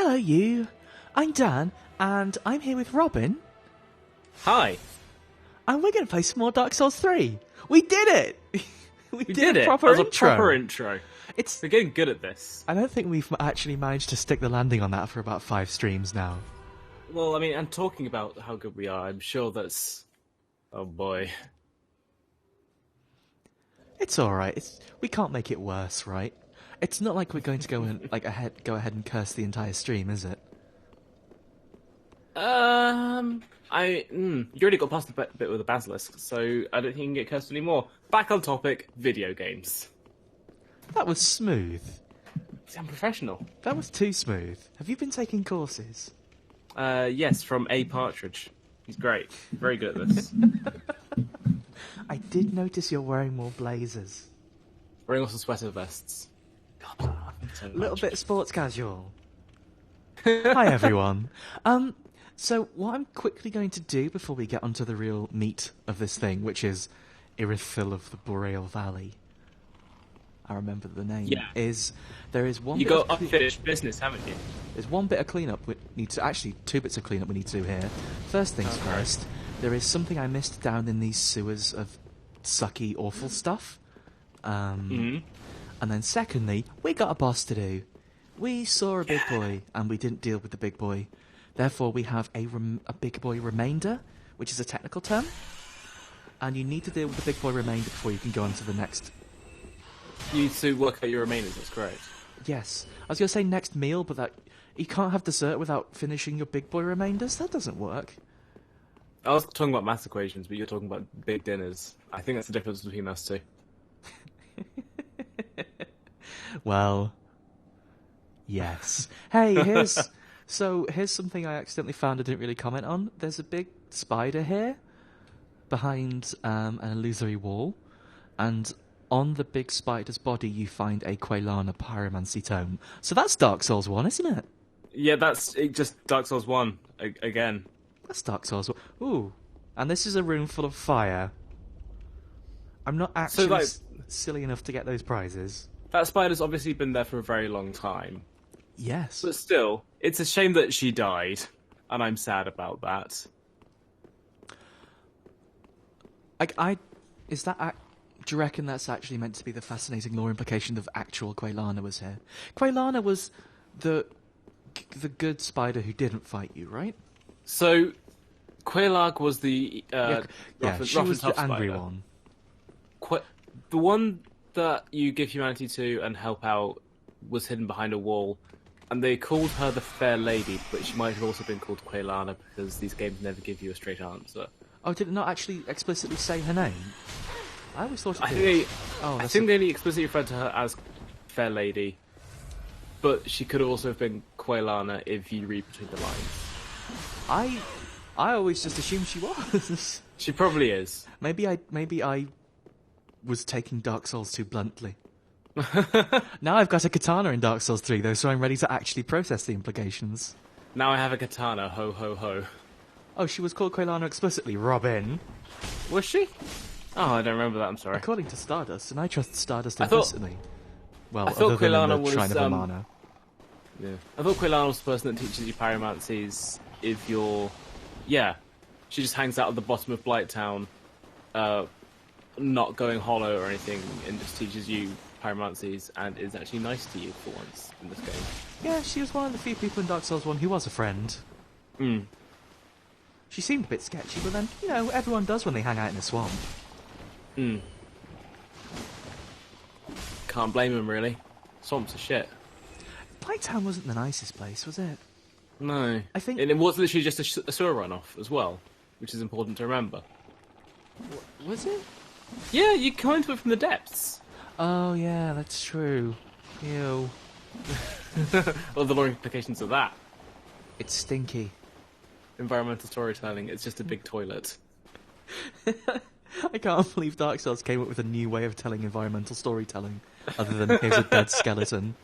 Hello, you. I'm Dan, and I'm here with Robin. Hi. And we're going to play some more Dark Souls 3. We did it! we did it. Proper that was intro. a proper intro. We're getting good at this. I don't think we've actually managed to stick the landing on that for about 5 streams now. Well, I mean, and talking about how good we are, I'm sure that's... Oh boy. It's alright. We can't make it worse, right? It's not like we're going to go go ahead and curse the entire stream, is it? You already got past the bit with the basilisk, so I don't think you can get cursed anymore. Back on topic, video games. That was smooth. I'm professional. That was too smooth. Have you been taking courses? Yes, from A. Partridge. He's great. Very good at this. I did notice you're wearing more blazers. Wearing also sweater vests. God, a little bit sports casual. Hi, everyone. So what I'm quickly going to do before we get onto the real meat of this thing, which is Irithyll of the Boreal Valley, I remember the name, is there is one... You got unfinished business, haven't you? There's one bit of cleanup we need to... Actually, 2 bits of cleanup we need to do here. First things first, there is something I missed down in these sewers of sucky, awful stuff. And then secondly, we got a boss to do. We saw a big boy, and we didn't deal with the big boy. Therefore, we have a big boy remainder, which is a technical term. And you need to deal with the big boy remainder before you can go on to the next. You need to work out your remainders, that's correct. Yes. I was going to say next meal, but that you can't have dessert without finishing your big boy remainders. That doesn't work. I was talking about math equations, but you're talking about big dinners. I think that's the difference between us two. Well, yes. Hey, here's something I accidentally found I didn't really comment on. There's a big spider here behind an illusory wall, and on the big spider's body you find a Quelana pyromancy tome. So that's Dark Souls 1, isn't it? Yeah, that's just Dark Souls 1 again. That's Dark Souls 1. Ooh. And this is a room full of fire. I'm not actually silly enough to get those prizes. That spider's obviously been there for a very long time. Yes. But still, it's a shame that she died, and I'm sad about that. Do you reckon that's actually meant to be the fascinating lore implication of actual Quelana was here? Quelana was the good spider who didn't fight you, right? So, Quelaag was the she was the angry one. The one that you give humanity to and help out was hidden behind a wall, and they called her the Fair Lady, but she might have also been called Quelana because these games never give you a straight answer. Oh, did it not actually explicitly say her name? I always thought it did. I think they only explicitly referred to her as Fair Lady, but she could also have been Quelana if you read between the lines. I always just assumed she was. She probably is. Maybe I was taking Dark Souls too bluntly. Now I've got a katana in Dark Souls 3, though, so I'm ready to actually process the implications. Now I have a katana, ho ho ho. Oh, she was called Quelana explicitly, Robin. Was she? Oh, I don't remember that, I'm sorry. According to Stardust, and I trust Stardust implicitly. Well, I thought Quelana was... Shrine of Amana. Yeah. I thought Quelana was the person that teaches you pyromancies if you're... Yeah. She just hangs out at the bottom of Blighttown, not going hollow or anything, and just teaches you pyromancies and is actually nice to you for once in this game. Yeah, she was one of the few people in Dark Souls 1 who was a friend. She seemed a bit sketchy, but then, everyone does when they hang out in a swamp. Can't blame him, really. Swamps are shit. Blighttown wasn't the nicest place, was it? No. I think... And it was literally just a sewer runoff as well, which is important to remember. Was it? Yeah, you come into it from the depths. Oh, yeah, that's true. Ew. Well, the lore implications of that. It's stinky. Environmental storytelling, it's just a big toilet. I can't believe Dark Souls came up with a new way of telling environmental storytelling, other than here's a dead skeleton.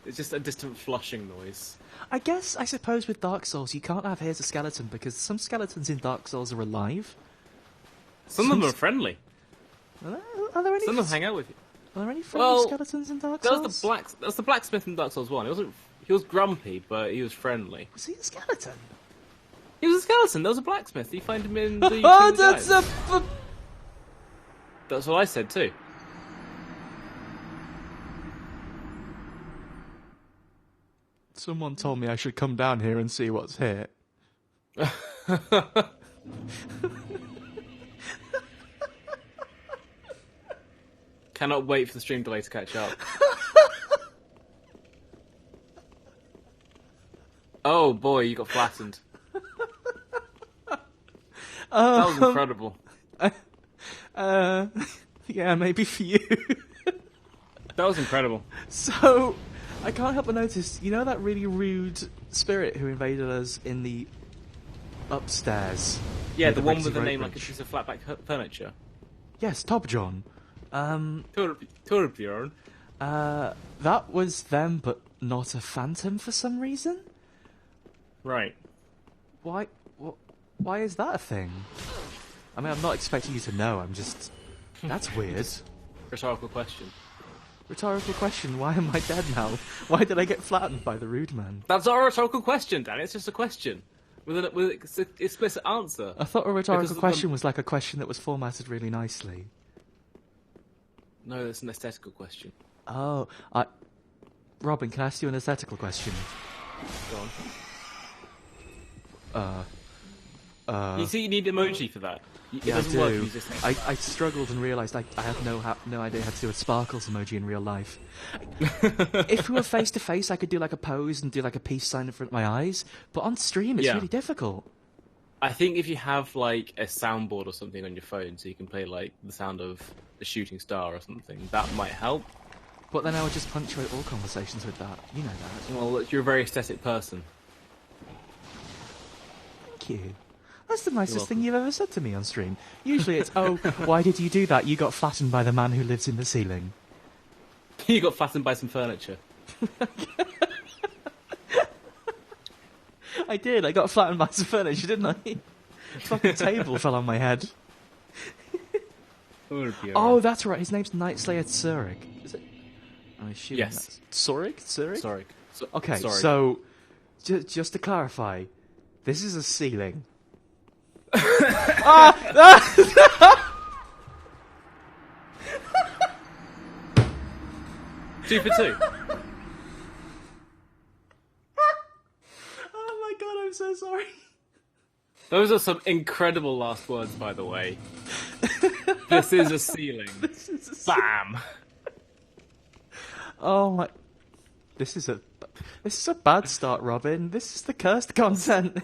It's just a distant flushing noise. I suppose with Dark Souls you can't have here's a skeleton because some skeletons in Dark Souls are alive. Some of them are friendly. Are there any? Some of them hang out with you. Are there any friendly skeletons in Dark Souls? That was the blacksmith in Dark Souls 1. He was grumpy, but he was friendly. Was he a skeleton? He was a skeleton. There was a blacksmith. You find him in the. Oh, that's a. That's what I said too. Someone told me I should come down here and see what's here. Cannot wait for the stream delay to catch up. Oh boy, you got flattened. That was incredible. Yeah, maybe for you. That was incredible. So, I can't help but notice, you know that really rude spirit who invaded us in the upstairs? Yeah, the one with the Brixie name Road like a Bridge? piece of flatback furniture. Yes, Top John. Torbjorn. That was them, but not a phantom for some reason? Right. Why is that a thing? I mean, I'm not expecting you to know, I'm just... That's weird. Rhetorical question. Rhetorical question, why am I dead now? Why did I get flattened by the rude man? That's not a rhetorical question, Dan. It's just a question. With an explicit answer. I thought a rhetorical Because question was like a question that was formatted really nicely. No, that's an aesthetical question. Oh, Robin, can I ask you an aesthetical question? Go on. You see, you need emoji for that. It Yeah, I doesn't work. do. You just... I struggled and realised I have no idea how to do a sparkles emoji in real life. If we were face to face, I could do like a pose and do like a peace sign in front of my eyes, but on stream it's really difficult. I think if you have like a soundboard or something on your phone, so you can play like the sound of a shooting star or something, that might help. But then I would just punctuate all conversations with that. You know that. Well, you're a very aesthetic person. Thank you. That's the nicest thing you've ever said to me on stream. Usually it's, oh, why did you do that? You got flattened by the man who lives in the ceiling. You got flattened by some furniture. I did. I got flattened by some furniture, didn't I? Fucking table fell on my head. Oh, that's right. His name's Night Slayer Tsurik. Is it? I assume Yes. Tsurik? Tsurik? Sorry. Okay, sorry. so just to clarify, this is a ceiling. 2 for 2. Oh my god, I'm so sorry. Those are some incredible last words, by the way. This is a ceiling. Bam. Oh my... This is a bad start, Robin. This is the cursed content.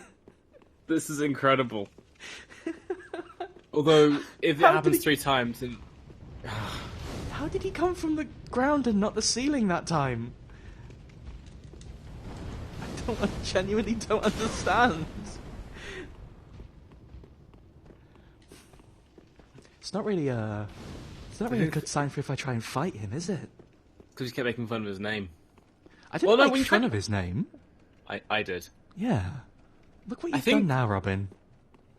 This is incredible. Although, if it happens 3 times, then... How did he come from the ground and not the ceiling that time? I genuinely don't understand. It's not really a good sign for if I try and fight him, is it? Because you kept making fun of his name. I didn't make fun of his name. I did. Yeah. Look what you've done now, Robin.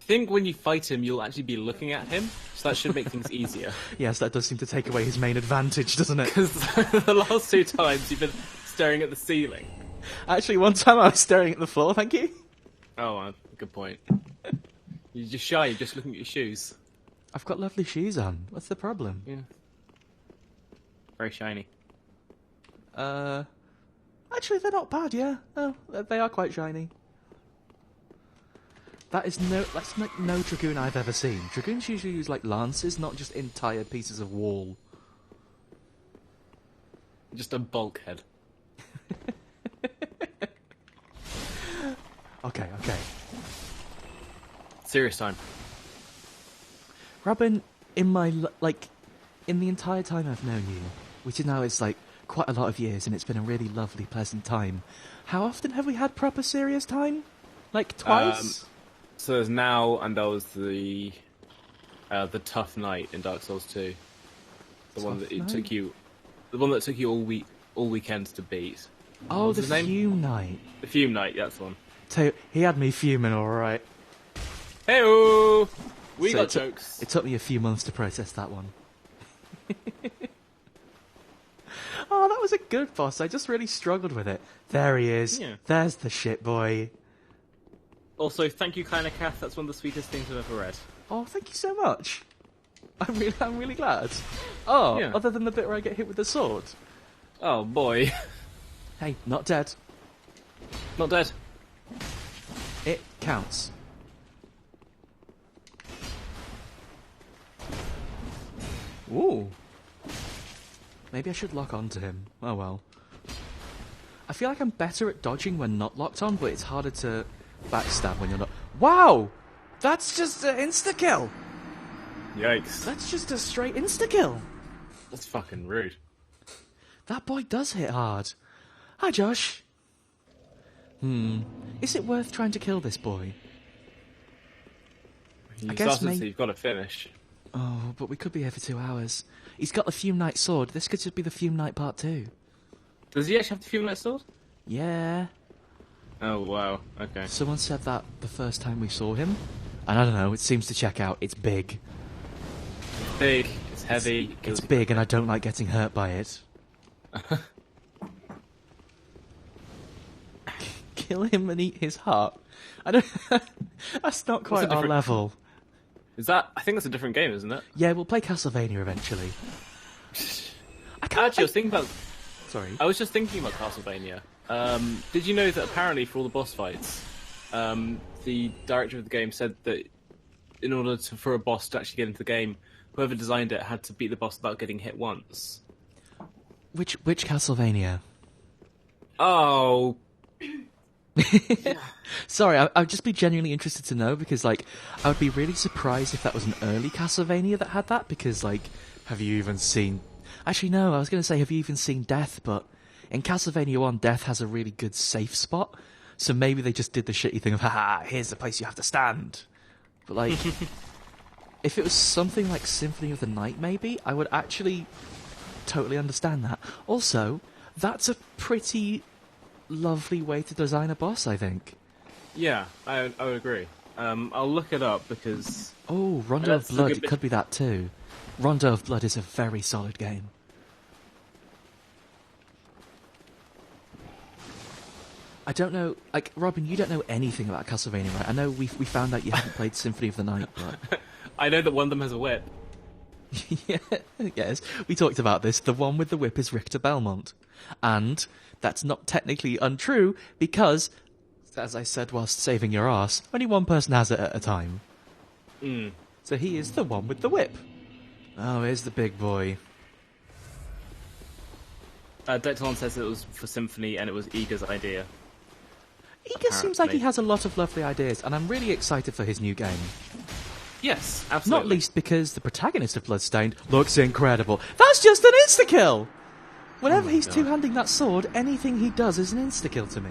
I think when you fight him, you'll actually be looking at him, so that should make things easier. Yes, that does seem to take away his main advantage, doesn't it? Because the last 2 times you've been staring at the ceiling. Actually, one time I was staring at the floor, thank you. Oh, good point. You're just shy, you're just looking at your shoes. I've got lovely shoes on. What's the problem? Yeah. Very shiny. Actually, they're not bad, yeah. No, they are quite shiny. That's like no Dragoon I've ever seen. Dragoons usually use like lances, not just entire pieces of wall. Just a bulkhead. Okay. Serious time. Robin, in the entire time I've known you, which now is like quite a lot of years, and it's been a really lovely, pleasant time. How often have we had proper serious time? Like twice? So there's now, and that was the tough night in Dark Souls 2. The one that took you all weekend to beat. Oh, the fume night. The fume night, that's the one. He had me fuming, alright. Hey-oh! We got jokes. It took me a few months to process that one. Oh, that was a good boss. I just really struggled with it. There he is. Yeah. There's the shit boy. Also, thank you, Kleiner Kath. That's one of the sweetest things I've ever read. Oh, thank you so much. I'm really glad. Oh, Yeah. other than the bit where I get hit with the sword. Oh, boy. Hey, not dead. Not dead. It counts. Ooh. Maybe I should lock onto him. Oh well. I feel like I'm better at dodging when not locked on, but it's harder to backstab when you're not. Wow! That's just an insta-kill! Yikes. That's just a straight insta-kill! That's fucking rude. That boy does hit hard. Hi, Josh. Is it worth trying to kill this boy? You I guess started, so you've got to finish. Oh, but we could be here for 2 hours. He's got the Fume Knight sword. This could just be the Fume Knight part 2. Does he actually have the Fume Knight sword? Yeah. Oh, wow. Okay. Someone said that the first time we saw him. And I don't know, it seems to check out. It's big. It's big, it's heavy. It's big and I don't like getting hurt by it. Kill him and eat his heart. I don't... That's not quite our level. Is that... I think that's a different game, isn't it? Yeah, we'll play Castlevania eventually. I was thinking about... Sorry. I was just thinking about Castlevania. Did you know that apparently for all the boss fights, the director of the game said that in order for a boss to actually get into the game, whoever designed it had to beat the boss without getting hit once. Which Castlevania? Oh... Sorry, I'd just be genuinely interested to know, because, like, I would be really surprised if that was an early Castlevania that had that, because, like, have you even seen... Actually, no, I was going to say, have you even seen Death, but in Castlevania 1, Death has a really good safe spot, so maybe they just did the shitty thing of, haha, here's the place you have to stand. But, like, if it was something like Symphony of the Night, maybe, I would actually totally understand that. Also, that's a pretty... lovely way to design a boss, I think. Yeah, I would agree. I'll look it up because... Oh, Rondo of Blood, it could be that too. Rondo of Blood is a very solid game. I don't know, like, Robin, you don't know anything about Castlevania, right? I know we found out you haven't played Symphony of the Night, but... I know that one of them has a whip. Yeah, yes, we talked about this. The one with the whip is Richter Belmont. And that's not technically untrue, because, as I said whilst saving your arse, only one person has it at a time. So he is the one with the whip. Oh, here's the big boy. Dectalon says it was for Symphony and it was Iga's idea. Iga seems like he has a lot of lovely ideas, and I'm really excited for his new game. Yes, absolutely. Not least because the protagonist of Bloodstained looks incredible. That's just an insta-kill! Whenever he's two-handing that sword, anything he does is an insta-kill to me.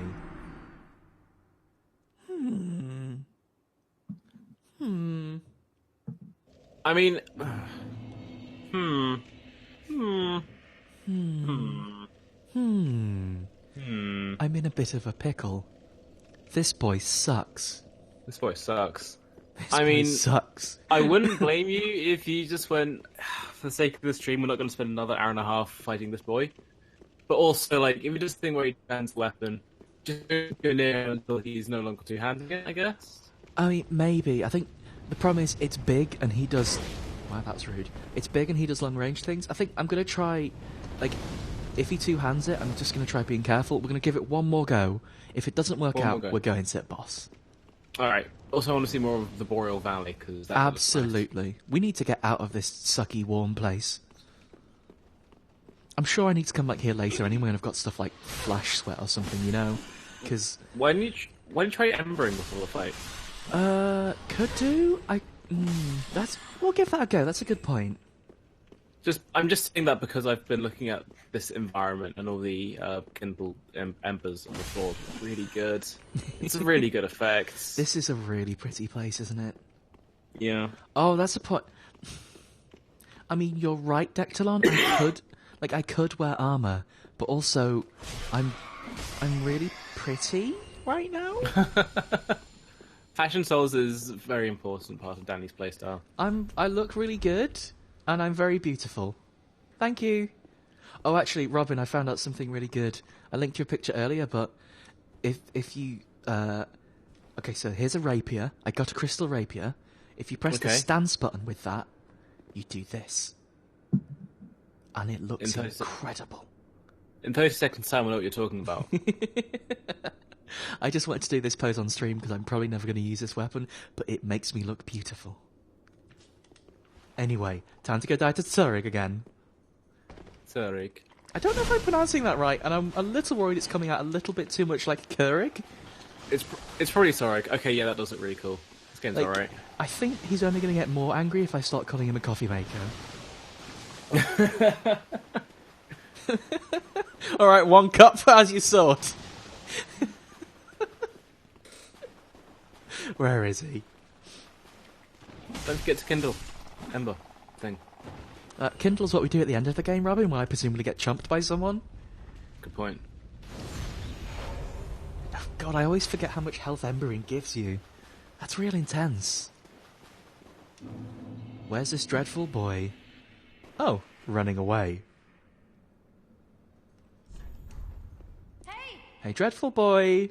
I mean... I'm in a bit of a pickle. This boy sucks. This boy sucks. This boy sucks. I wouldn't blame you if you just went, for the sake of the stream, we're not going to spend another hour and a half fighting this boy. But also, like, if you just think where he hands the weapon, just don't go near him until he's no longer two-handing it, I guess. I mean, maybe. I think the problem is it's big and he does... Wow, that's rude. It's big and he does long-range things. I think I'm going to try... Like, if he two-hands it, I'm just going to try being careful. We're going to give it one more go. If it doesn't work out, we're going to boss. Alright. Also, I want to see more of the Boreal Valley, because that Absolutely. Nice. We need to get out of this sucky, warm place. I'm sure I need to come back here later anyway, and I've got stuff like flash sweat or something, you know? Because... Why don't you try embering before the fight? Could do? We'll give that a go, that's a good point. I'm just saying that because I've been looking at this environment and all the kindled embers on the floor. It's really good. It's a really good effect. This is a really pretty place, isn't it? Yeah. Oh, that's a point. I mean, you're right, Dectalon. I could wear armor, but also, I'm really pretty right now. Fashion Souls is a very important part of Danny's playstyle. I look really good, and I'm very beautiful. Thank you. Oh, actually, Robin, I found out something really good. I linked you a picture earlier, but if you... okay, so here's a rapier. I got a crystal rapier. If you press the stance button with that, you do this. And it looks incredible. In 30 seconds time, I know what you're talking about. I just wanted to do this pose on stream because I'm probably never going to use this weapon, but it makes me look beautiful. Anyway, time to go die to Zurich again. Zurich. I don't know if I'm pronouncing that right, and I'm a little worried it's coming out a little bit too much like Zurich. It's probably Zurich. Okay, yeah, that does look really cool. This game's alright. I think he's only going to get more angry if I start calling him a coffee maker. Alright, 1 cup as you sort. Where is he? Don't forget to kindle. Ember thing. Kindle's what we do at the end of the game, Robin, when I presumably get chumped by someone. Good point. Oh, God, I always forget how much health embering gives you. That's real intense. Where's this dreadful boy? Oh, running away. Hey, dreadful boy.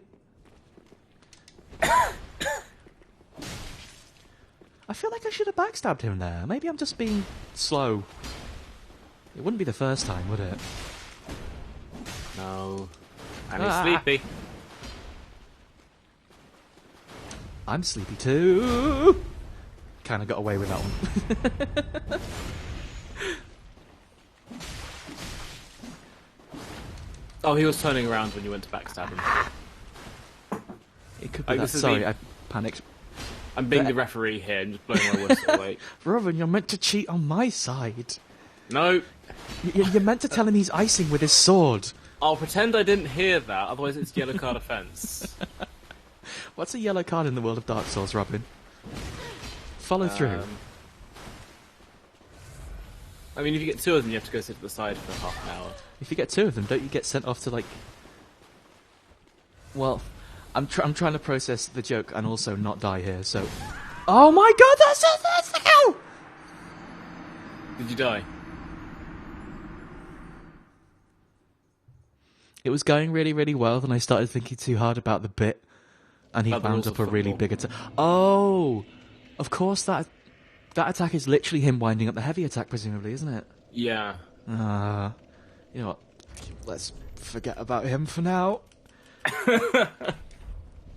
I feel like I should have backstabbed him there. Maybe I'm just being slow. It wouldn't be the first time, would it? No. I'm sleepy. I'm sleepy too. Kind of got away with that one. Oh, he was turning around when you went to backstab him. It could be that. Sorry, I panicked. I'm being the referee here and just blowing my whistle away. Robin, you're meant to cheat on my side. No. You're meant to tell him he's icing with his sword. I'll pretend I didn't hear that, otherwise it's yellow card offence. What's a yellow card in the world of Dark Souls, Robin? Follow through. I mean, if you get 2 of them, you have to go sit at the side for half an hour. If you get 2 of them, don't you get sent off to, like... Well, I'm trying to process the joke and also not die here, so... Oh my god, that's the hell! Did you die? It was going really, really well, then I started thinking too hard about the bit, and he wound up a really big attack. Oh! Of course, that attack is literally him winding up the heavy attack, presumably, isn't it? Yeah. You know what? Let's forget about him for now.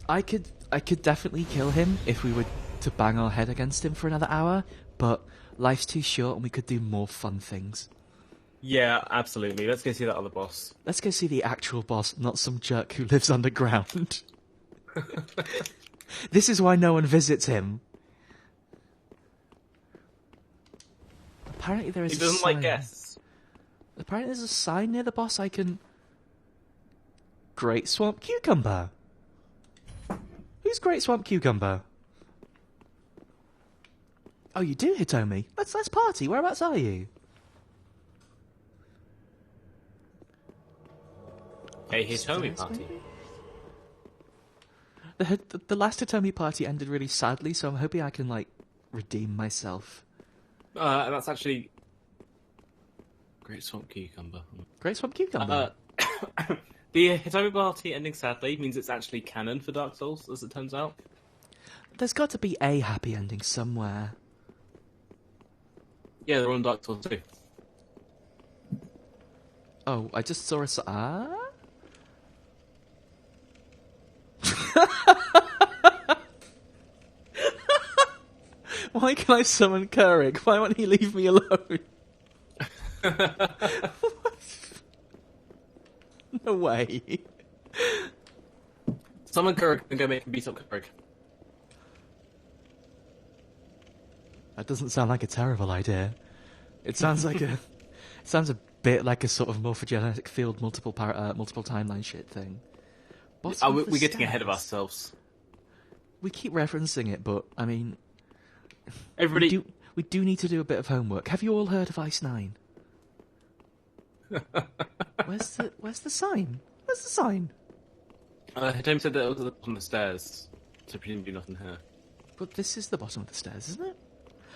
I could definitely kill him if we were to bang our head against him for another hour, but life's too short and we could do more fun things. Yeah, absolutely. Let's go see that other boss. Let's go see the actual boss, not some jerk who lives underground. This is why no one visits him. Apparently there is He doesn't like guests. Apparently there's a sign near the boss I can... Great Swamp Cucumber. Who's Great Swamp Cucumber? Oh, you do, Hitomi? Let's party. Whereabouts are you? A Hitomi party. The last Hitomi party ended really sadly, so I'm hoping I can, like, redeem myself. That's actually... Great Swamp Cucumber. Great Swamp Cucumber? The Hitomi party ending sadly means it's actually canon for Dark Souls, as it turns out. There's got to be a happy ending somewhere. Yeah, they're on Dark Souls too. Oh, I just saw a... Why can I summon Keurig? Why won't he leave me alone? No way. Summon Keurig and go make him beat up Keurig. That doesn't sound like a terrible idea. It sounds like a... It sounds a bit like a sort of morphogenetic field multiple timeline shit thing. We're getting ahead of ourselves. We keep referencing it, but, I mean... Everybody... We do need to do a bit of homework. Have you all heard of Ice 9? Where's the sign? Where's the sign? Hitomi said that it was at the bottom of the stairs, so presumably nothing here. But this is the bottom of the stairs, isn't it?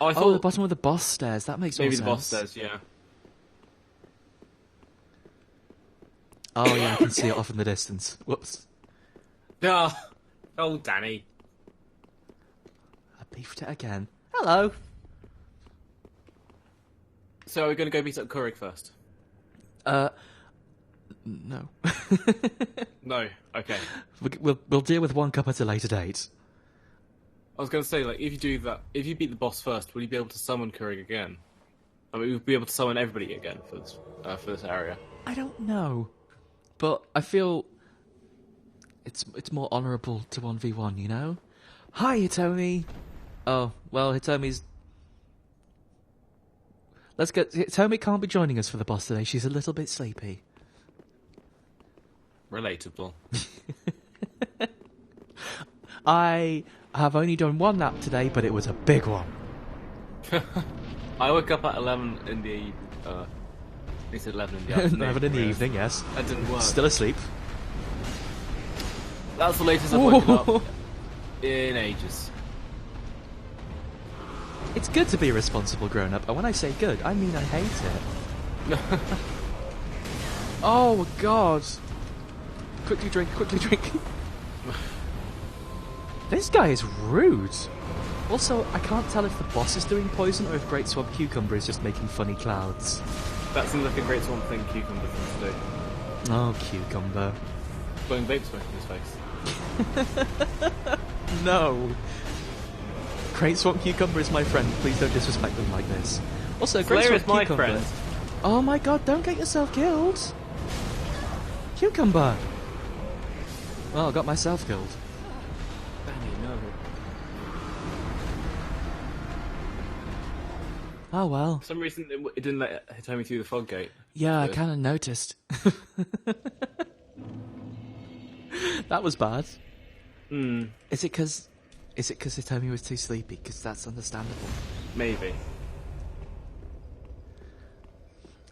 Oh, I thought... the bottom of the boss stairs. That makes more sense. Maybe the boss stairs, yeah. Oh yeah, I can see it off in the distance. Whoops. No. Oh, Danny. I beefed it again. Hello. So we're going to go beat up Kurik first? No. No. Okay. We'll deal with one cup at a later date. I was going to say, like, if you do that, if you beat the boss first, will you be able to summon Kurik again? I mean, we'll be able to summon everybody again for this area. I don't know, but I feel it's more honourable to 1v1, you know? Hi, Hitomi! Oh, well, Hitomi's... Let's go... Hitomi can't be joining us for the boss today, she's a little bit sleepy. Relatable. I have only done one nap today, but it was a big one. I woke up at 11 in the... It's 11 in the afternoon. 11 in the evening, yes. That didn't work. Still asleep. That's the latest I've woken up in ages. It's good to be a responsible grown-up, and when I say good, I mean I hate it. Oh, God. Quickly drink, quickly drink. This guy is rude. Also, I can't tell if the boss is doing poison or if Great Swamp Cucumber is just making funny clouds. That seems like a Great Swamp thing Cucumber thing to do. Oh, Cucumber. Blowing vape smoke in his face. No. Great Swamp Cucumber is my friend. Please don't disrespect them like this. Also, Great Slayer Swamp is my Cucumber. friend. Oh my God! Don't get yourself killed. Cucumber. Well, I got myself killed. Danny, no. Oh well. For some reason, it didn't let Hitomi through the fog gate. Yeah, I kind of noticed. That was bad. Hmm. Is it because Hitomi was too sleepy? Because that's understandable. Maybe.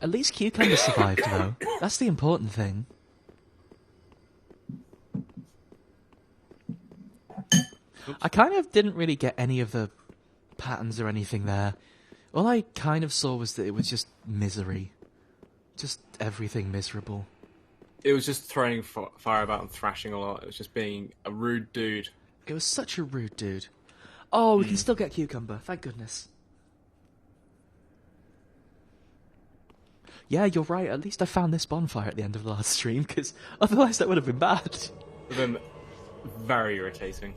At least Cucumber survived, though. That's the important thing. I kind of didn't really get any of the patterns or anything there. All I kind of saw was that it was just misery. Just everything miserable. It was just throwing fire about and thrashing a lot. It was just being a rude dude. It was such a rude dude. Oh, we can still get Cucumber, thank goodness. Yeah, you're right, at least I found this bonfire at the end of the last stream, because otherwise that would have been bad. It would have been very irritating.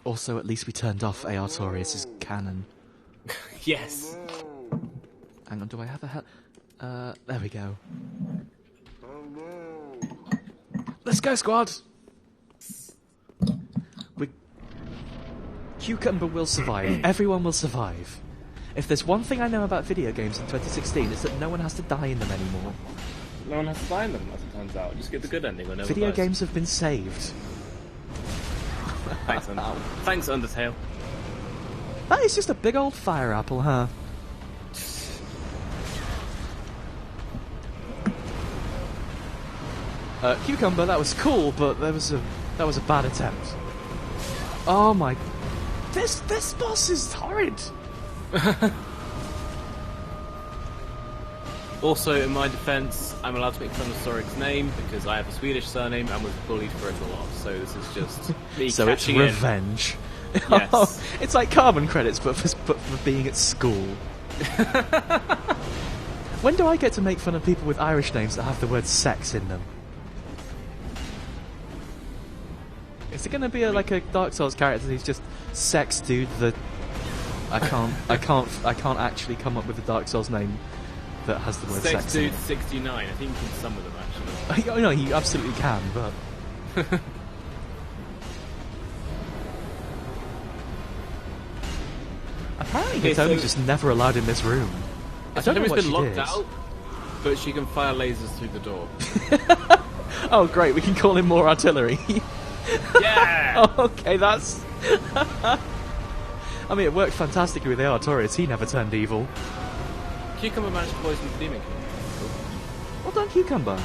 Also, at least we turned off Aartorius' cannon. Yes. Hang on, do I have a hell? There we go. Let's go, squad! Cucumber will survive. Everyone will survive. If there's one thing I know about video games in 2016, it's that no one has to die in them anymore. No one has to die in them, as it turns out. Just get the good ending when no one Video dies. games have been saved. Thanks, Thanks, Undertale. That is just a big old fire apple, huh? Cucumber, that was cool, but that was a bad attempt. Oh my... This boss is horrid! Also, in my defense, I'm allowed to make fun of Sorik's name because I have a Swedish surname and was bullied for it a lot. So this is just me So it's catching revenge. Yes. Oh, it's like carbon credits, but for being at school. When do I get to make fun of people with Irish names that have the word sex in them? Is it going to be like a Dark Souls character who's just sex dude that I can't actually come up with a Dark Souls name that has the word sex Sex in Dude it. 69. I think you can some of them actually. Oh no, you absolutely can, but apparently Okay, Hitomi's so- just never allowed in this room. I don't know Hitomi's what been she locked did. out, but she can fire lasers through the door. Oh great, we can call in more artillery. Yeah. Oh, okay, that's... I mean, it worked fantastically with Aartorius. He never turned evil. Cucumber managed to poison the demon king. Well done, Cucumber.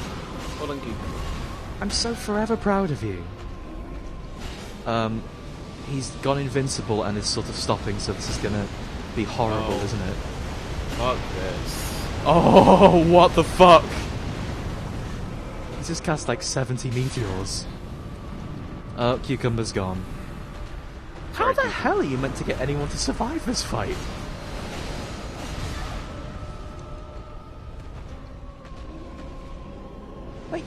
Well done, Cucumber. I'm so forever proud of you. He's gone invincible and is sort of stopping, so this is gonna be horrible, Oh. isn't it? Fuck this. Oh, what the fuck? He's just cast like 70 meteors. Oh, Cucumber's gone. How the hell are you meant to get anyone to survive this fight? Like,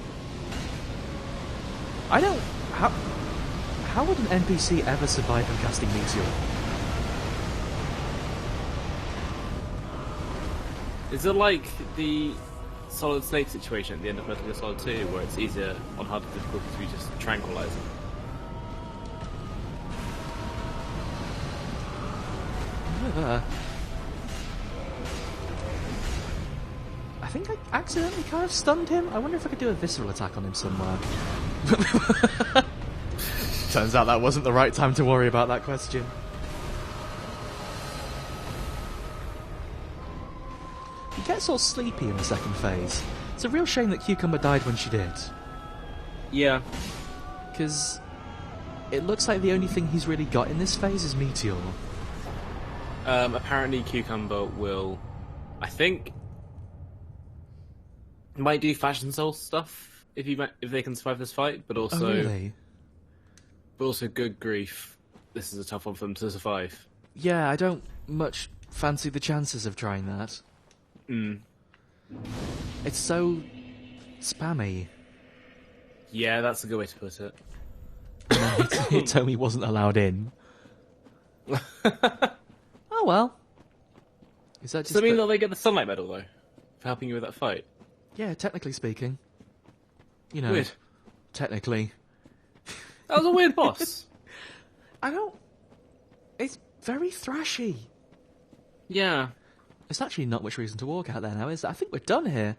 I don't... How would an NPC ever survive him casting Meteor? Is it like the Solid Snake situation at the end of Metal Gear Solid 2, where it's easier on harder difficulty to just tranquilize them? I think I accidentally kind of stunned him. I wonder if I could do a visceral attack on him somewhere. Turns out that wasn't the right time to worry about that question. He gets all sleepy in the second phase. It's a real shame that Cucumber died when she did. Yeah. Because it looks like the only thing he's really got in this phase is Meteor. Apparently Cucumber will, I think, might do Fashion Soul stuff if they can survive this fight, but also... Oh, really? But also, good grief, this is a tough one for them to survive. Yeah, I don't much fancy the chances of trying that. It's so spammy. Yeah, that's a good way to put it. Hitomi wasn't allowed in. Oh well. Is that just Does that mean that they get the Sunlight Medal, though? For helping you with that fight? Yeah, technically speaking. You know, Weird. Technically. That was a weird boss. I don't... It's very thrashy. Yeah. It's actually not much reason to walk out there now, is there? I think we're done here.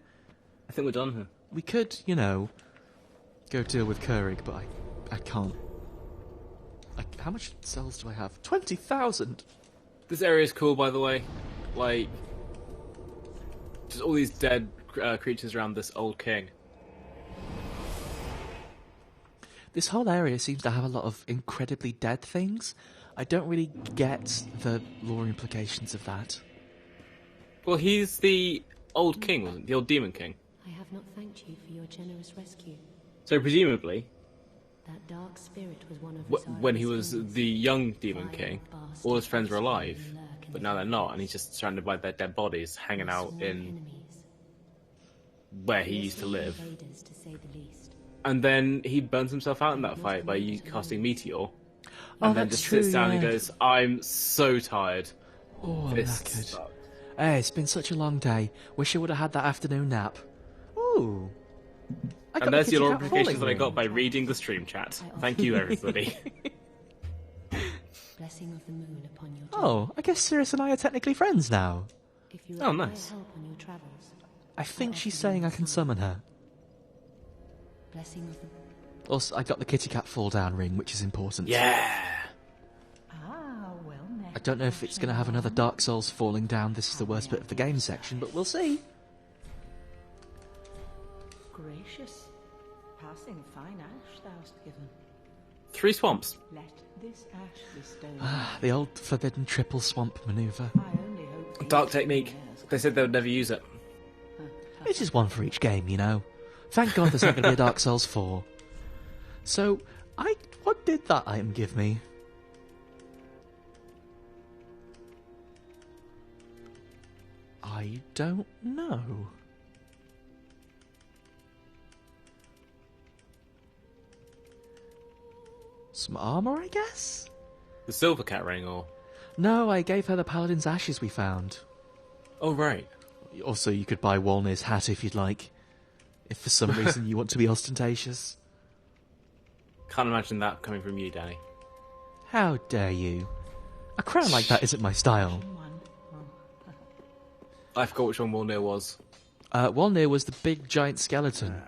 I think we're done here. We could, you know, go deal with Keurig, but I can't. How much cells do I have? 20,000! This area is cool, by the way. Like, just all these dead creatures around this old king. This whole area seems to have a lot of incredibly dead things. I don't really get the lore implications of that. Well, he's the old king, wasn't he? The old demon king. I have not thanked you for your generous rescue. So presumably, That dark spirit was one of when he was the young demon king, all his friends were alive, but now they're not, and he's just surrounded by their dead bodies, hanging out in where he used to live. And then he burns himself out in that fight by casting Meteor. And then just sits down and goes, I'm so tired. Oh, I'm This knackered. sucks. Hey, it's been such a long day. Wish I would have had that afternoon nap. Ooh. And there's your notifications that I got by reading the stream chat. Thank you, everybody. Blessing of the moon upon your Oh, I guess Cirrus and I are technically friends now. If you Oh, require nice. help on your travels, I think she's saying I can summon her. blessing of the Also, I got the kitty cat fall down ring, which is important. Yeah. I don't know if it's going to have another Dark Souls falling down. This is the worst bit of the game section, but we'll see. Gracious, passing fine ash thou'st given. 3 swamps. Let this ash bestow. The old forbidden triple swamp maneuver. I only hope. Dark technique. They said they would never use it. It's just one for each game, you know. Thank God there's not going to be a Dark Souls 4. So, what did that item give me? I don't know. Some armor, I guess? The Silver Cat ring, or... No, I gave her the Paladin's Ashes we found. Oh, right. Also, you could buy Walner's hat if you'd like. If for some reason you want to be ostentatious. Can't imagine that coming from you, Danny. How dare you? A crown like that isn't my style. I forgot which one Wolnir was. Walner was the big giant skeleton.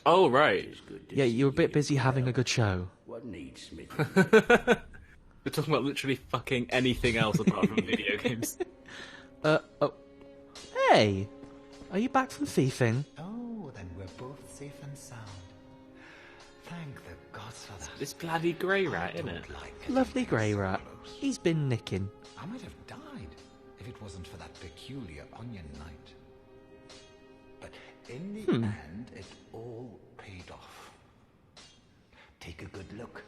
Oh, right. Yeah, you were a bit busy having a good show. What needs me? We're talking about literally fucking anything else apart from video games. Oh. Hey! Are you back from thieving? Oh, then we're both safe and sound. Thank the gods for that. This bloody grey rat, isn't it? Lovely grey rat. He's been nicking. I might have died if it wasn't for that peculiar onion night. But in the end, it all paid off. Take a good look.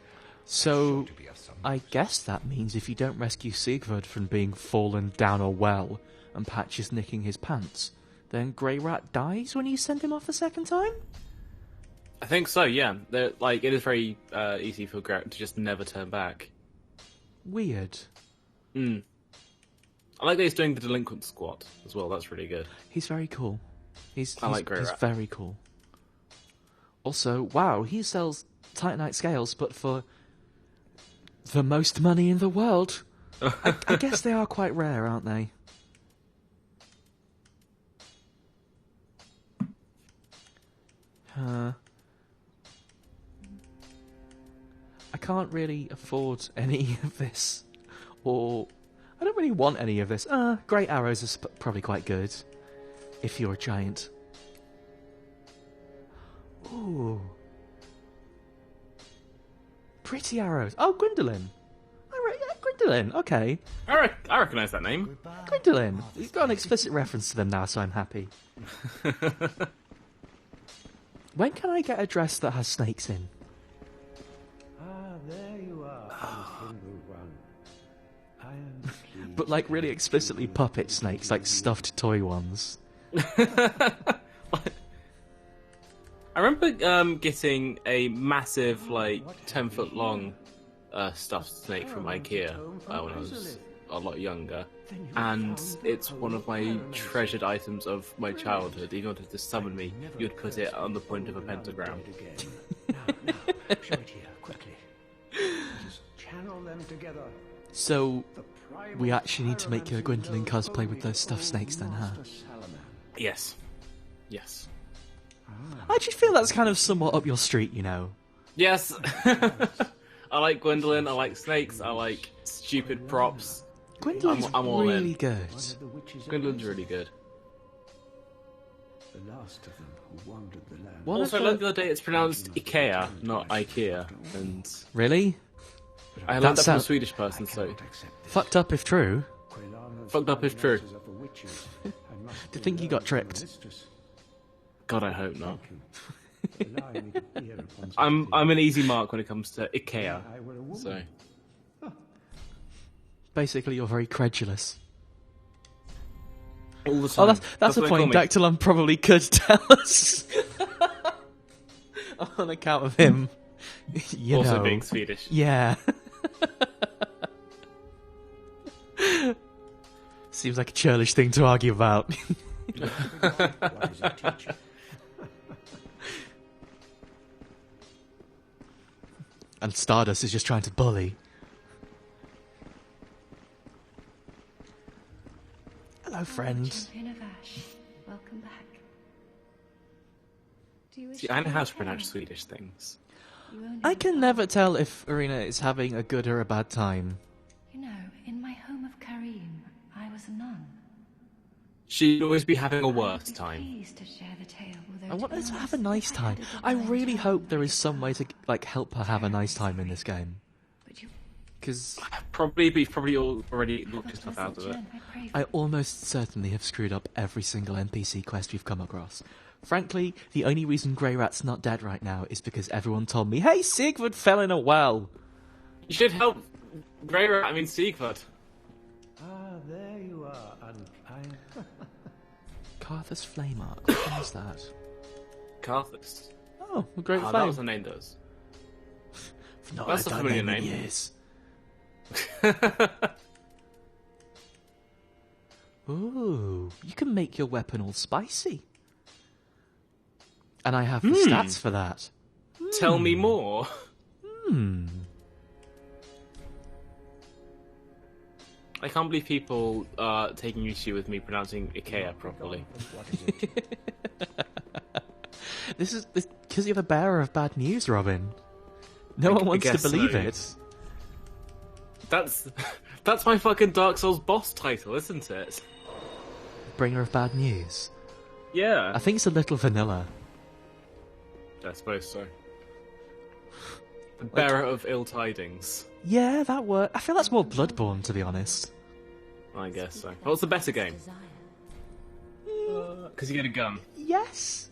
So, Sure to be of some I use. guess that means if you don't rescue Sigvard from being fallen down a well and Patches nicking his pants, then Grey Rat dies when you send him off the second time? I think so. Yeah, like it is very easy for Garrett to just never turn back. Weird. I like that he's doing the delinquent squat as well. That's really good. He's very cool. He's like Grey he's Rat. very cool. Also, wow, he sells Titanite scales, but for the most money in the world. I guess they are quite rare, aren't they? I can't really afford any of this, or I don't really want any of this. Great arrows are probably quite good if you're a giant. Ooh, pretty arrows. Oh, Gwendolyn. Yeah, Gwendolyn. Okay, I recognise that name. Goodbye. Gwendolyn. You've got an explicit reference to them now, so I'm happy. When can I get a dress that has snakes in? There you are, single one. I am pleased. But like really explicitly puppet snakes, like stuffed toy ones. I remember getting a massive, like 10-foot long stuffed snake from IKEA when I was a lot younger, and it's one of my treasured items of my childhood. If you wanted to summon me, you'd put it on the point of a pentagram. Now, show it here, quickly. Just channel them together. So The primal we actually need to make a pyromancy Gwendolyn knows cosplay with only those stuffed old snakes then, huh? Master Salaman. Yes. Yes. I just feel that's kind of somewhat up your street, you know. Yes! I like Gwendolyn, I like snakes, I like stupid props. Gwendolyn's I'm all really in. good. One of the witches of Gwendolyn's Ancient, really good. the last of them who wandered the land. One Also, I of learned the... the other day it's pronounced Ikea, not IKEA. And Really? I learned That that from a sound- Swedish person, so... Cannot accept this. Fucked up if true. Quelana's Fucked up if true. finances of the witches and must To be think you got learned from the tricked. mistress. God, I hope not. Allow me to hear upon such I'm things. an easy mark when it comes to Ikea, I were a woman. so... Basically, you're very credulous. All the time. Oh, that's a what they point call me. Dactylon probably could tell us. On account of him. You Also know. being Swedish. Yeah. Seems like a churlish thing to argue about. What is a teacher? And Stardust is just trying to bully. Hello, friend. Champion of Ash, welcome back. Do you wish See, I know to how to return? pronounce Swedish things. You only I have can one. never tell if Arena is having a good or a bad time. You know, in my home of Karim, I was a nun. She'd always be having a I would worse be time. pleased to share the tale, although I want to her be to have honest, a nice if time. had a I divine really child hope there like is some way to like help her have a nice time in this game. But you Because Probably, but you've probably already have looked a yourself out pleasant of it. journey, I pray I for almost certainly have screwed up every single NPC quest we've come across. Frankly, the only reason Grey Rat's not dead right now is because everyone told me, "Hey, Sigvard fell in a well." You should help Grey Rat, I mean Sigvard. There you are, and I... Carthus Flame Arc. What is that? Carthus. Oh, a great Oh, that flame. was the name does. Not That's heard a that familiar name in name. years. Ooh, you can make your weapon all spicy. And I have the stats for that. Tell me more. I can't believe people are taking issue with me pronouncing Ikea properly. What is it? This is because you're the bearer of bad news, Robin. No one wants to guess believe so. it. That's my fucking Dark Souls boss title, isn't it? Bringer of bad news. Yeah. I think it's a little vanilla. I suppose so. The bearer of ill tidings. Yeah, that works. I feel that's more Bloodborne, to be honest. I guess so. What's the better game? Because you get a gun. Yes.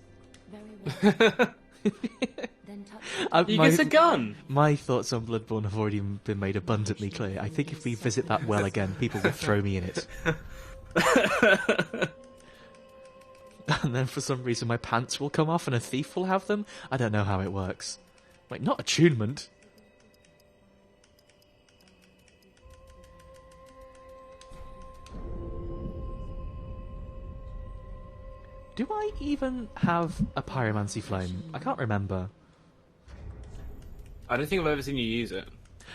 Then touch He gets a gun! My thoughts on Bloodborne have already been made abundantly clear. I think if we visit that well again, people will throw me in it. And then for some reason my pants will come off and a thief will have them? I don't know how it works. Wait, not attunement. Do I even have a pyromancy flame? I can't remember. I don't think I've ever seen you use it.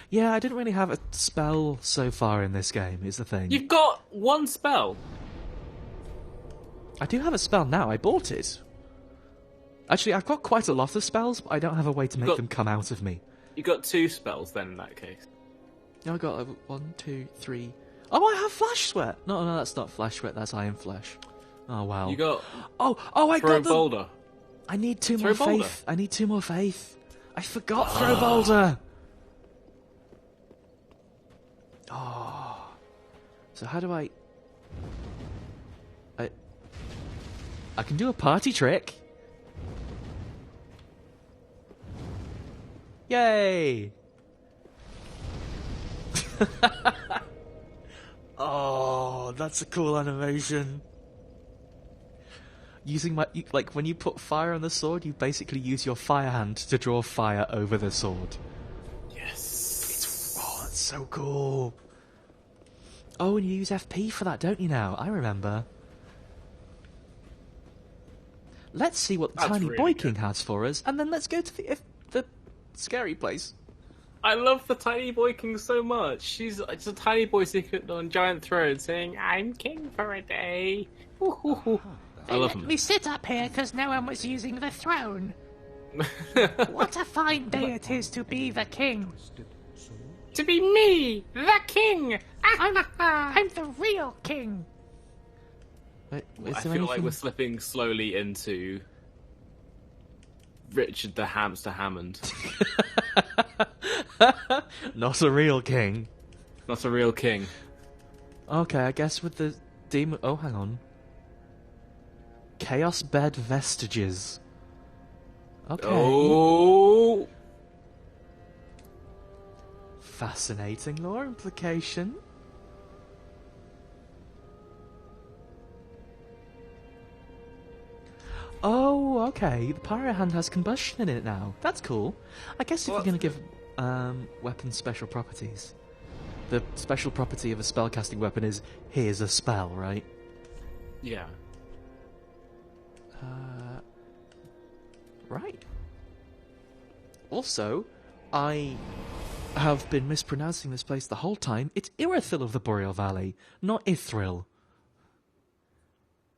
Yeah, I didn't really have a spell so far in this game, is the thing. You've got one spell! I do have a spell now, I bought it. Actually, I've got quite a lot of spells, but I don't have a way to make them come out of me. You got 2 spells then in that case. No, I got 1, 2, 3... Oh, I have Flash Sweat! No, that's not Flash Sweat, that's Iron Flesh. Oh, wow. You got... Oh, I Throw got the... boulder. I need 2 Throw more boulder. faith. I need 2 more faith. I forgot Throw Boulder! Oh. So how do I can do a party trick. Yay! Oh, that's a cool animation. Using like when you put fire on the sword, you basically use your fire hand to draw fire over the sword. Yes. That's so cool. Oh, and you use FP for that, don't you now? I remember. Let's see what the That's Tiny really Boy good. King has for us, and then let's go to the scary place. I love the Tiny Boy King so much. It's a tiny boy sitting on a giant throne saying, "I'm king for a day." I love him. We sit up here because no one was using the throne. What a fine day it is to be the king. To be me, the king. I'm the real king. Wait, I feel like we're slipping slowly into Richard the Hamster Hammond. Not a real king. Not a real king. Okay, I guess with the demon... Oh, hang on. Chaos Bed Vestiges. Okay. Oh! Fascinating lore implication. Oh, okay. The pyro hand has combustion in it now. That's cool. I guess if you're going to give weapons special properties, the special property of a spellcasting weapon is here's a spell, right? Yeah. Right. Also, I have been mispronouncing this place the whole time. It's Irithyll of the Boreal Valley, not Irithyll.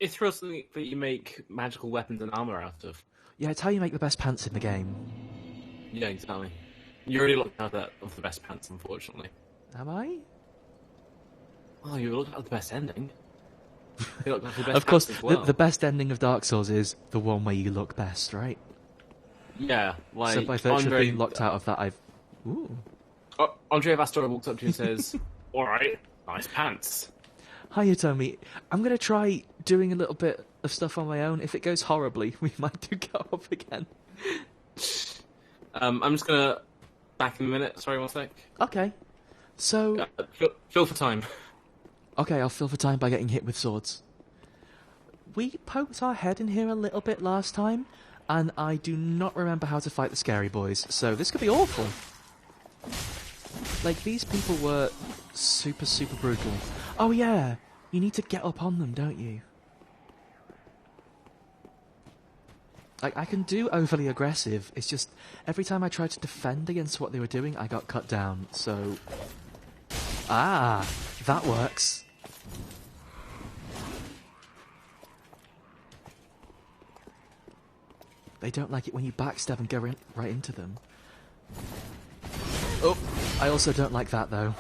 It's real something that you make magical weapons and armor out of. Yeah, it's how you make the best pants in the game. Yeah, exactly. You already looked out of the best pants, unfortunately. Am I? Oh, you looked at the best ending. You looked at the best Of course, pants as well. the best ending of Dark Souls is the one where you look best, right? Yeah, like So by virtue Andre, of being locked out of that, I've... Ooh. Andre Vastora walks up to you and says, "Alright, nice pants." Hiya, Tommy. I'm going to try doing a little bit of stuff on my own. If it goes horribly, we might do go up again. I'm just gonna back in a minute. Sorry, one sec. Okay. So... Fill for time. Okay, I'll fill for time by getting hit with swords. We poked our head in here a little bit last time, and I do not remember how to fight the scary boys, so this could be awful. Like, these people were super, super brutal. Oh yeah, you need to get up on them, don't you? Like, I can do overly aggressive, it's just, every time I tried to defend against what they were doing, I got cut down, so... Ah, that works. They don't like it when you backstab and go right into them. Oh, I also don't like that, though.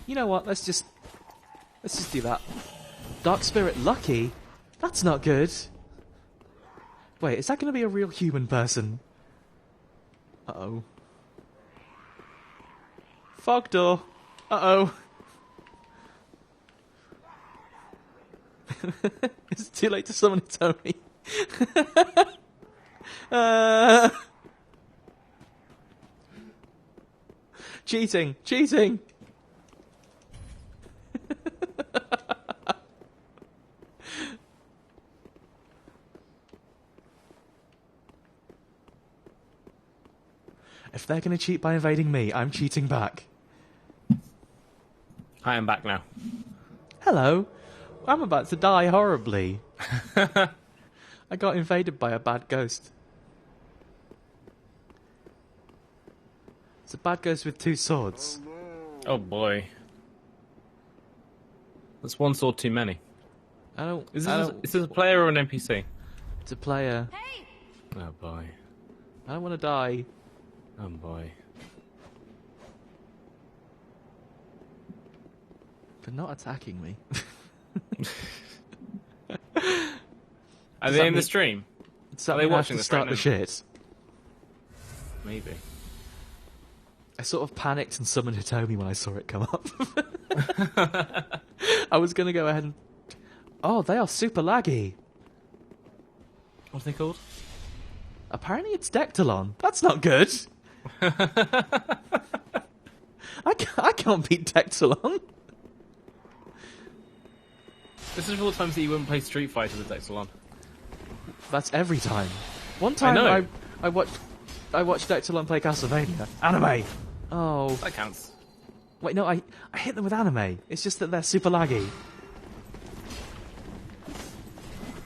You know what, let's just do that. Dark Spirit Lucky? That's not good. Wait, is that going to be a real human person? Uh-oh. Fog door. Uh-oh. It's too late to summon Hitomi. Cheating! Cheating! If they're going to cheat by invading me, I'm cheating back. I am back now. Hello. I'm about to die horribly. I got invaded by a bad ghost. It's a bad ghost with 2 swords. Oh boy. That's 1 sword too many. Is this a player or an NPC? It's a player. Hey! Oh boy. I don't want to die. Oh boy. For not attacking me. Are they in the stream? Are they watching this start the shit? Maybe. I sort of panicked and summoned Hitomi when I saw it come up. I was going to go ahead and... Oh, they are super laggy. What are they called? Apparently it's Dectalon. That's not good. I can't beat Dectalon. This is all the times that you wouldn't play Street Fighter with Dectalon. That's every time. One time I watched Dectalon play Castlevania. Anime! Oh. That counts. Wait, no, I hit them with anime. It's just that they're super laggy.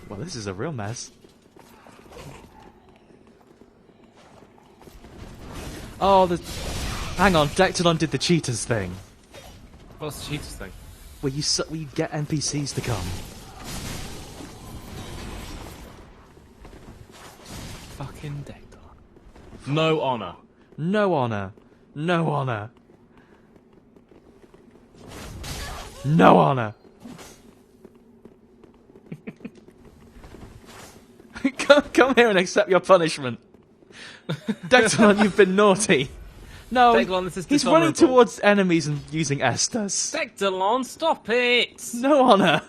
Well, this is a real mess. Oh, hang on, Dectalon did the cheaters thing. What's the cheaters thing? Where you get NPCs to come. Fucking Dectalon. No honor. No honor. No honor. No honor. Come here and accept your punishment. Dectalon, you've been naughty. No, Dectalon, this is he's running towards enemies and using Estus. Dectalon, stop it! No honor.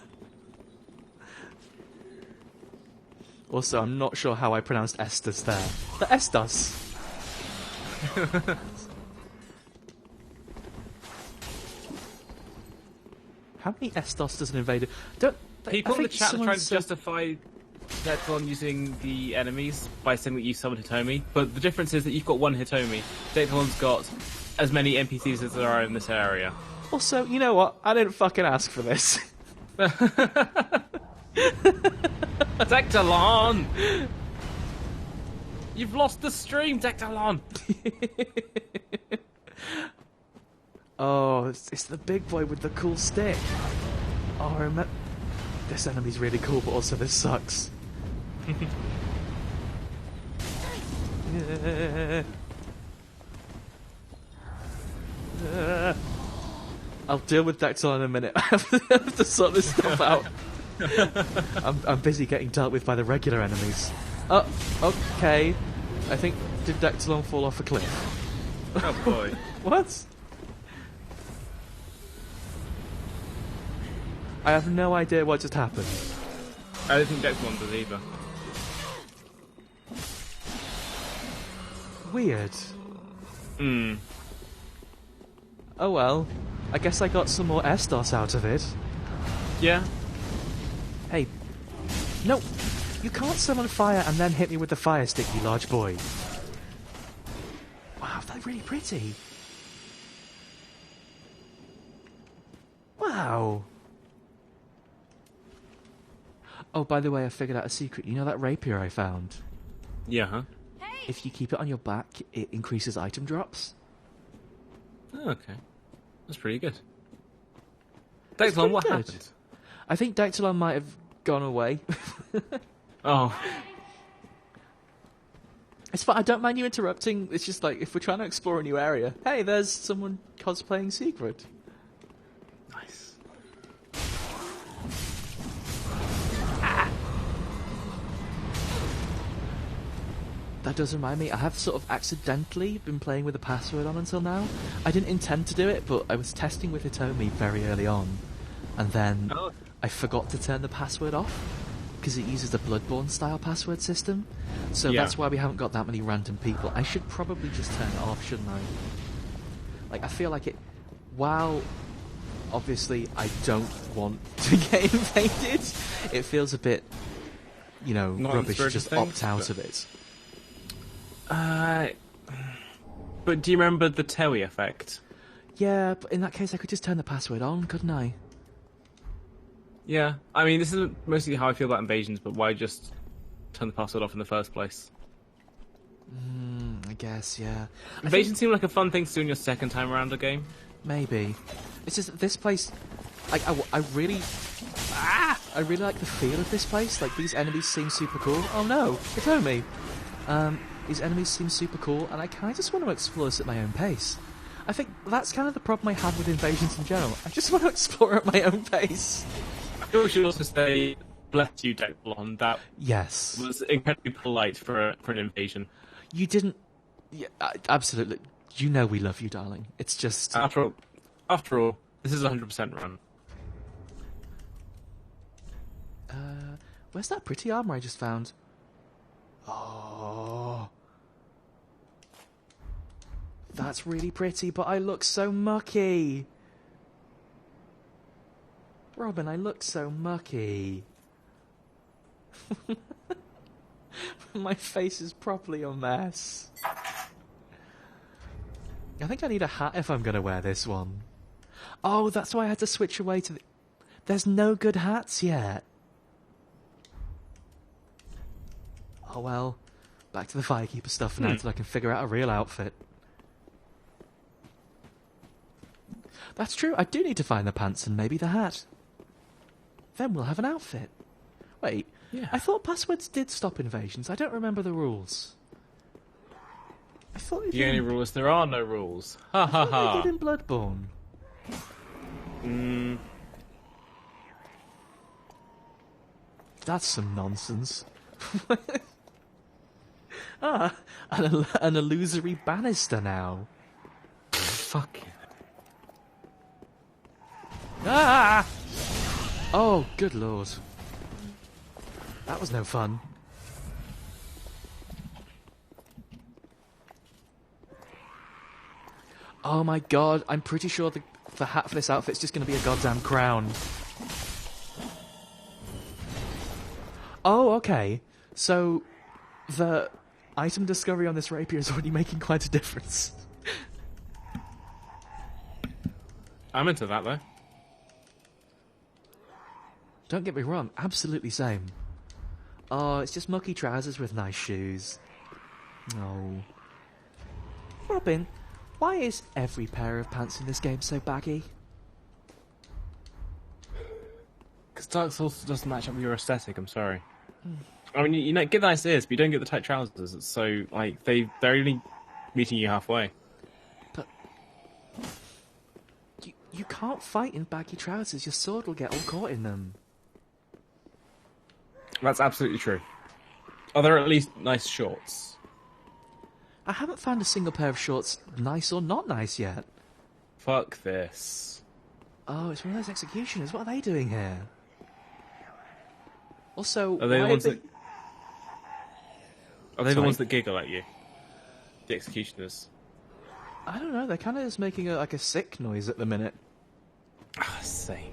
Also, I'm not sure how I pronounced Estus there. The Estus. How many Estus does an invader? People in the chat are trying to justify Dectalon using the enemies by saying that you summoned Hitomi, but the difference is that you've got 1 Hitomi. Dectalon's got as many NPCs as there are in this area. Also, you know what? I didn't fucking ask for this. Dectalon! You've lost the stream, Dectalon! Oh, it's the big boy with the cool stick. Oh, I remember. This enemy's really cool, but also this sucks. I'll deal with Dectalon in a minute. I have to sort this stuff out. I'm busy getting dealt with by the regular enemies. Oh, okay. I think, did Dectalon fall off a cliff? Oh boy. What? I have no idea what just happened. I don't think Dectalon does either. Weird. Hmm. Oh well. I guess I got some more Estos out of it. Yeah. Hey. No! You can't summon fire and then hit me with the fire stick, you large boy. Wow, that's really pretty. Wow. Oh, by the way, I figured out a secret. You know that rapier I found? Yeah, huh? If you keep it on your back, it increases item drops. Oh, okay. That's pretty good. Dectalon, what happened? I think Dectalon might have gone away. Oh. It's fine, I don't mind you interrupting. It's just like, if we're trying to explore a new area, hey, there's someone cosplaying Secret. Nice. That does remind me, I have sort of accidentally been playing with the password on until now. I didn't intend to do it, but I was testing with Hitomi very early on. And then I forgot to turn the password off because it uses the Bloodborne style password system. So that's why we haven't got that many random people. I should probably just turn it off, shouldn't I? Like, I feel like it... While, obviously, I don't want to get invaded, it feels a bit, you know, rubbish to just opt out of it. But do you remember the Terry effect? Yeah, but in that case I could just turn the password on, couldn't I? Yeah, I mean, this is mostly how I feel about invasions, but why just turn the password off in the first place? I guess, yeah. Invasions seem like a fun thing to do in your second time around a game. Maybe. It's just this place... Like, I really like the feel of this place. Like, these enemies seem super cool. Oh no, it's me. These enemies seem super cool, and I kind of just want to explore this at my own pace. I think that's kind of the problem I had with invasions in general. I just want to explore at my own pace. I feel we should also say, bless you, Declan. That was incredibly polite for an invasion. You didn't... Yeah, absolutely. You know we love you, darling. It's just... After all, this is 100% run. Where's that pretty armor I just found? Oh... That's really pretty, but I look so mucky. Robin, I look so mucky. My face is properly a mess. I think I need a hat if I'm going to wear this one. Oh, that's why I had to switch away to the... There's no good hats yet. Oh well. Back to the Firekeeper stuff now until I can figure out a real outfit. That's true, I do need to find the pants and maybe the hat. Then we'll have an outfit. Wait, I thought passwords did stop invasions. I don't remember the rules. I thought the only rule is there are no rules. Ha ha ha. They did in Bloodborne. That's some nonsense. An illusory banister now. Fuck it. Ah! Oh, good lord. That was no fun. Oh my god, I'm pretty sure the hat for this outfit's just going to be a goddamn crown. Oh, okay. So, the item discovery on this rapier is already making quite a difference. I'm into that, though. Don't get me wrong, absolutely same. Oh, it's just mucky trousers with nice shoes. Oh. Robin, why is every pair of pants in this game so baggy? Because Dark Souls doesn't match up with your aesthetic, I'm sorry. I mean, you get the nice ears, but you don't get the tight trousers, so, like, they're only meeting you halfway. But... You can't fight in baggy trousers, your sword will get all caught in them. That's absolutely true. Are there at least nice shorts? I haven't found a single pair of shorts nice or not nice yet. Fuck this. Oh, it's one of those executioners. What are they doing here? Also, are they the ones that... Are they the ones that giggle at you? The executioners? I don't know, they're kind of just making a sick noise at the minute. Ah, same.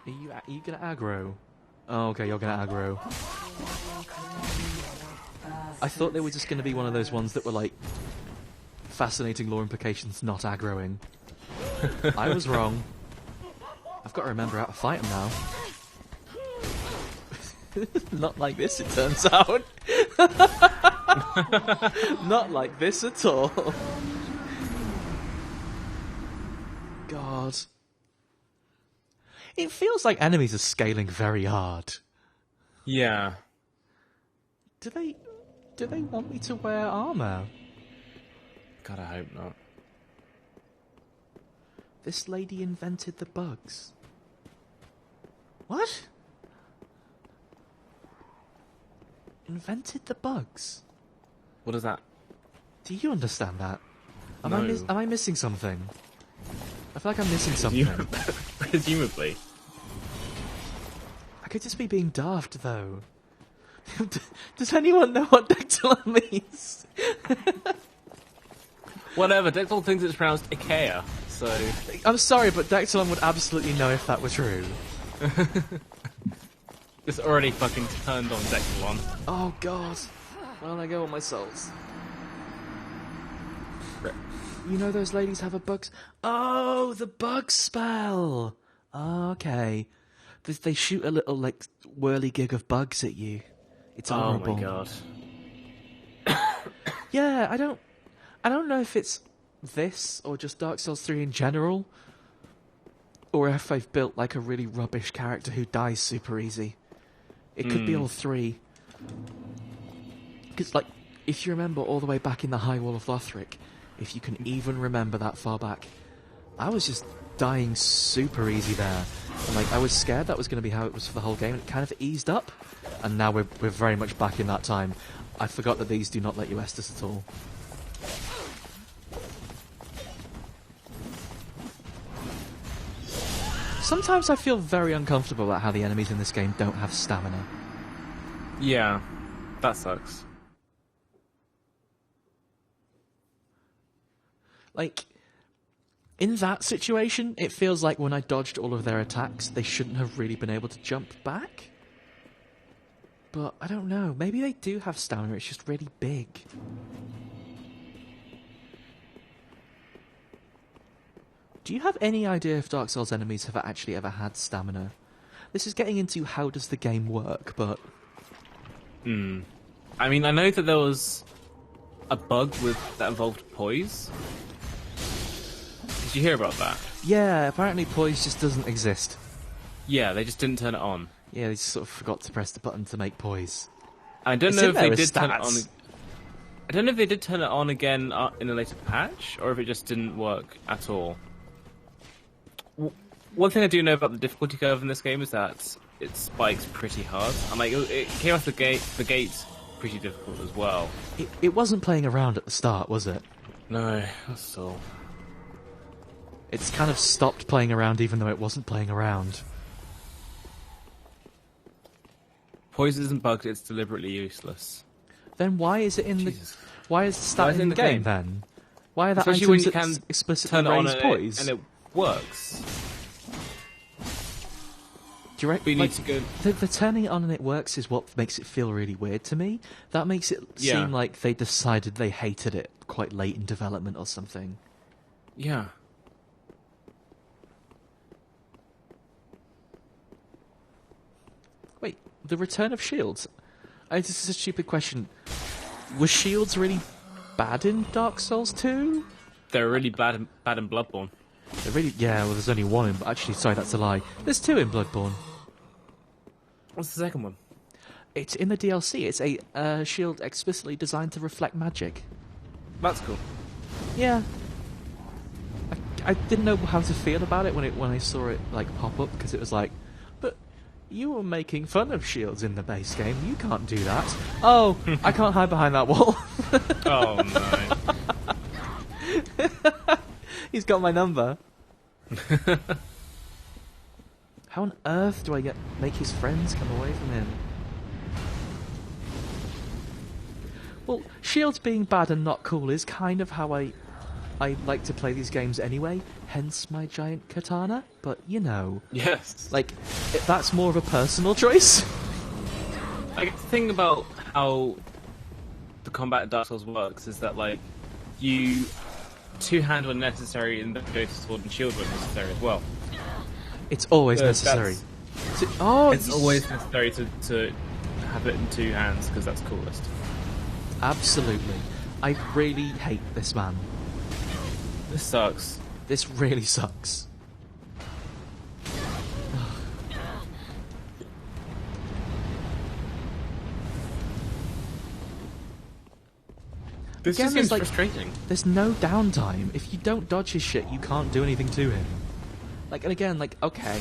Are you gonna aggro? Oh, okay, you're gonna aggro. I thought they were just gonna be one of those ones that were like fascinating lore implications, not aggroing. I was wrong. I've got to remember how to fight them now. Not like this, it turns out. Not like this at all. God. It feels like enemies are scaling very hard. Yeah. Do they want me to wear armor? God, I hope not. This lady invented the bugs. What? Invented the bugs? What is that? Do you understand that? Am I missing something? I feel like I'm missing something. Presumably. I could just be being daft, though. Does anyone know what Dactyl means? Whatever, Dactyl thinks it's pronounced Ikea, so... I'm sorry, but Dactyl would absolutely know if that were true. It's already fucking turned on Dactyl. Oh god. Well, I go on my souls. You know those ladies have a bug... Oh, the bug spell! Okay. They shoot a little, like, whirly-gig of bugs at you. It's horrible. Oh my god. Yeah, I don't know if it's this, or just Dark Souls 3 in general, or if I've built, like, a really rubbish character who dies super easy. It could be all three. Because, like, if you remember all the way back in the High Wall of Lothric, if you can even remember that far back, I was just dying super easy there. And, like, I was scared that was going to be how it was for the whole game, and it kind of eased up. And now we're very much back in that time. I forgot that these do not let you Estus at all. Sometimes I feel very uncomfortable about how the enemies in this game don't have stamina. Yeah, that sucks. Like, in that situation, it feels like when I dodged all of their attacks, they shouldn't have really been able to jump back. But, I don't know, maybe they do have stamina, it's just really big. Do you have any idea if Dark Souls enemies have actually ever had stamina? This is getting into how does the game work, but... I mean, I know that there was a bug that involved poise. Did you hear about that? Yeah, apparently poise just doesn't exist. Yeah, they just didn't turn it on. Yeah, they just sort of forgot to press the button to make poise. I don't It's know in if there they as did turn it on. stats. I don't know if they did turn it on again in a later patch, or if it just didn't work at all. One thing I do know about the difficulty curve in this game is that it spikes pretty hard, and like it came off the gate pretty difficult as well. It wasn't playing around at the start, was it? No, that's all. It's kind of stopped playing around even though it wasn't playing around. Poise isn't bugged; it's deliberately useless. Then why is it in Jesus. the... Why is the stat in the game then? Why are the Especially when items you that can explicitly turn it on raise poise? and it works. Do you But you need to go... The turning it on and it works is what makes it feel really weird to me. That makes it seem like they decided they hated it quite late in development or something. Yeah. Wait, the return of shields? This is a stupid question. Was shields really bad in Dark Souls 2? They're really bad in Bloodborne. They're really... Yeah, well, there's only one in... Actually, sorry, that's a lie. There's two in Bloodborne. What's the second one? It's in the DLC. It's a shield explicitly designed to reflect magic. That's cool. Yeah. I didn't know how to feel about it when I saw it like pop up, because it was like, but you were making fun of shields in the base game. You can't do that. Oh, I can't hide behind that wall. Oh no. He's got my number. How on earth do I make his friends come away from him? Well, shields being bad and not cool is kind of how I like to play these games anyway, hence my giant katana, but you know. Yes. Like, that's more of a personal choice. I guess the thing about how the combat in Dark Souls works is that, like, you... two-hand when necessary, and then go to sword and shield when necessary as well. It's always necessary. It's always necessary to have it in two hands, because that's coolest. Absolutely. I really hate this man. This sucks. This really sucks. This Again, just seems like, frustrating. There's no downtime. If you don't dodge his shit, you can't do anything to him. Like, and again, like, okay,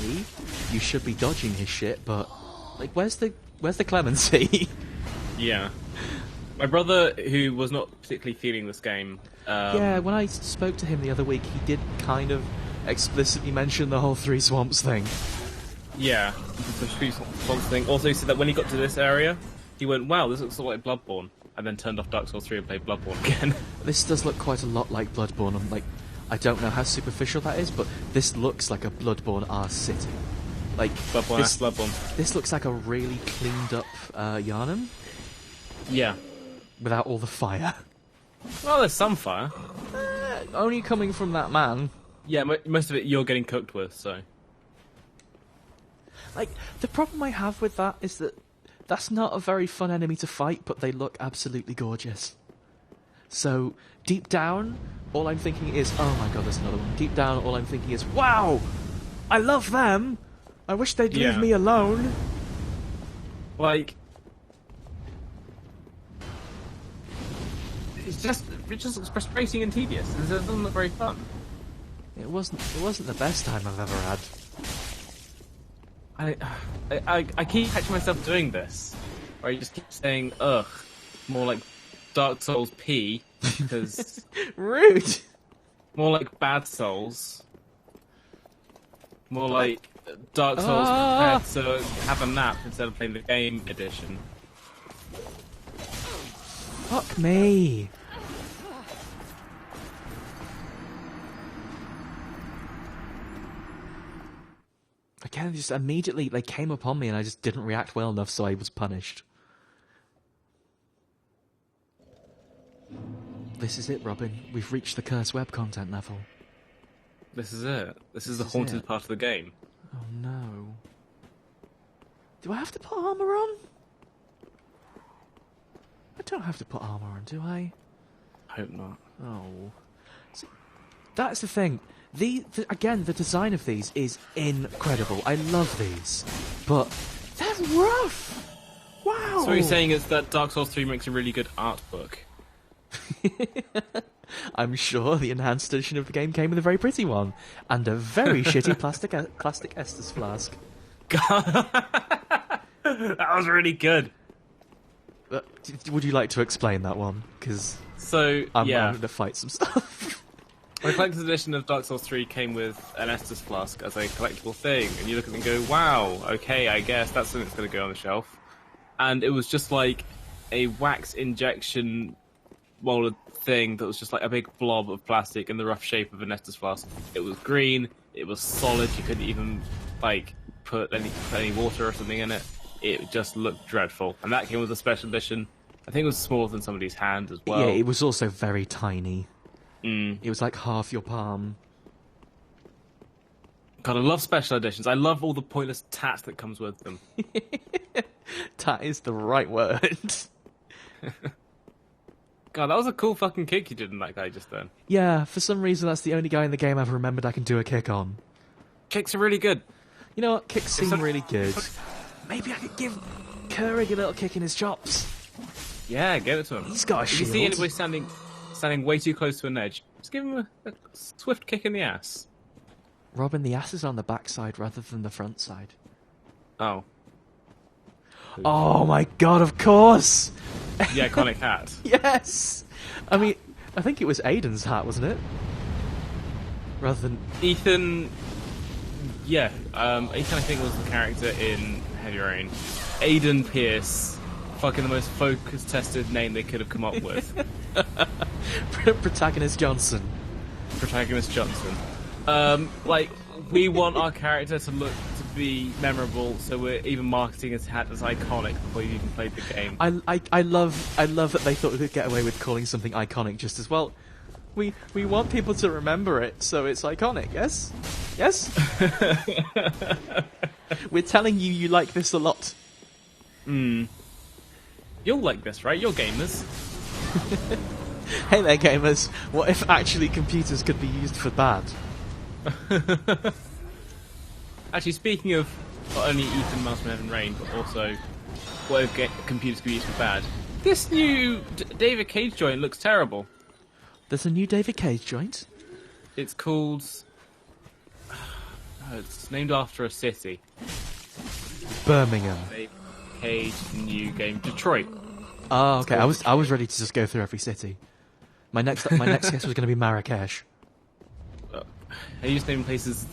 you should be dodging his shit, but like, where's the clemency? Yeah. My brother, who was not particularly feeling this game... yeah, when I spoke to him the other week, he did kind of explicitly mention the whole Three Swamps thing. Yeah, the Three Swamps thing. Also, he said that when he got to this area, he went, "Wow, this looks like Bloodborne," and then turned off Dark Souls 3 and played Bloodborne again. This does look quite a lot like Bloodborne. I don't know how superficial that is, but this looks like a Bloodborne-R city. Like Bloodborne. This looks like a really cleaned up Yharnam. Yeah. Without all the fire. Well, there's some fire. Only coming from that man. Yeah, most of it you're getting cooked with, so... Like, the problem I have with that is that that's not a very fun enemy to fight, but they look absolutely gorgeous. So, deep down, all I'm thinking is, oh my god, there's another one. Deep down, all I'm thinking is, wow! I love them! I wish they'd leave me alone. Like... It just looks frustrating and tedious. It doesn't look very fun. It wasn't the best time I've ever had. I keep catching myself doing this, where I just keep saying, ugh, more like Dark Souls P, because... Rude! More like Bad Souls. More like Dark Souls prepared to have a nap instead of playing the game edition. Fuck me! Again, just immediately they came upon me and I just didn't react well enough, so I was punished. This is it, Robin. We've reached the cursed web content level. This is it. This is the haunted part of the game. Oh no. Do I have to put armor on? I don't have to put armor on, do I? Hope not. Oh. See, that's the thing. Again, the design of these is incredible. I love these. But they're rough! Wow! So what you're saying is that Dark Souls 3 makes a really good art book? I'm sure the enhanced edition of the game came with a very pretty one. And a very shitty plastic Estus flask. That was really good. Would you like to explain that one? Because I'm going to fight some stuff. My collector's edition of Dark Souls 3 came with an Estus flask as a collectible thing, and you look at it and go, wow, okay, I guess that's something that's going to go on the shelf. And it was just like a wax injection molded thing that was just like a big blob of plastic in the rough shape of an Estus flask. It was green, it was solid, you couldn't even put any water or something in it. It just looked dreadful. And that came with a special edition. I think it was smaller than somebody's hand as well. Yeah, it was also very tiny. Mm. It was like half your palm. God, I love special editions. I love all the pointless tat that comes with them. Tat is the right word. God, that was a cool fucking kick you did in that guy just then. Yeah, for some reason that's the only guy in the game I've remembered I can do a kick on. Kicks are really good. You know what? Kicks seem really good. Maybe I could give Keurig a little kick in his chops. Yeah, give it to him. He's got a if shield. you see anybody standing way too close to an edge, just give him a swift kick in the ass. Robin, the ass is on the backside rather than the front side. Oh. Oh my god, of course! The iconic hat. Yes! I mean, I think it was Aiden's hat, wasn't it? Rather than... Ethan... Yeah, Ethan I think was the character in Heavy Rain. Aiden Pierce. Fucking the most focus-tested name they could have come up with. Protagonist Johnson. Protagonist Johnson. We want our character to be memorable, so we're even marketing his hat as iconic before you even played the game. I love that they thought we could get away with calling something iconic just as well. We want people to remember it, so it's iconic, yes? Yes? We're telling you like this a lot. You'll like this, right? You're gamers. Hey there, gamers. What if actually computers could be used for bad? Actually, speaking of not only Ethan Mouse from Heaven Rain, but also what if computers could be used for bad, this new David Cage joint looks terrible. There's a new David Cage joint? It's called... it's named after a city. Birmingham. David Cage new game. Detroit. Oh, okay. I was ready to just go through every city. My next guess was going to be Marrakesh. Are you just naming places?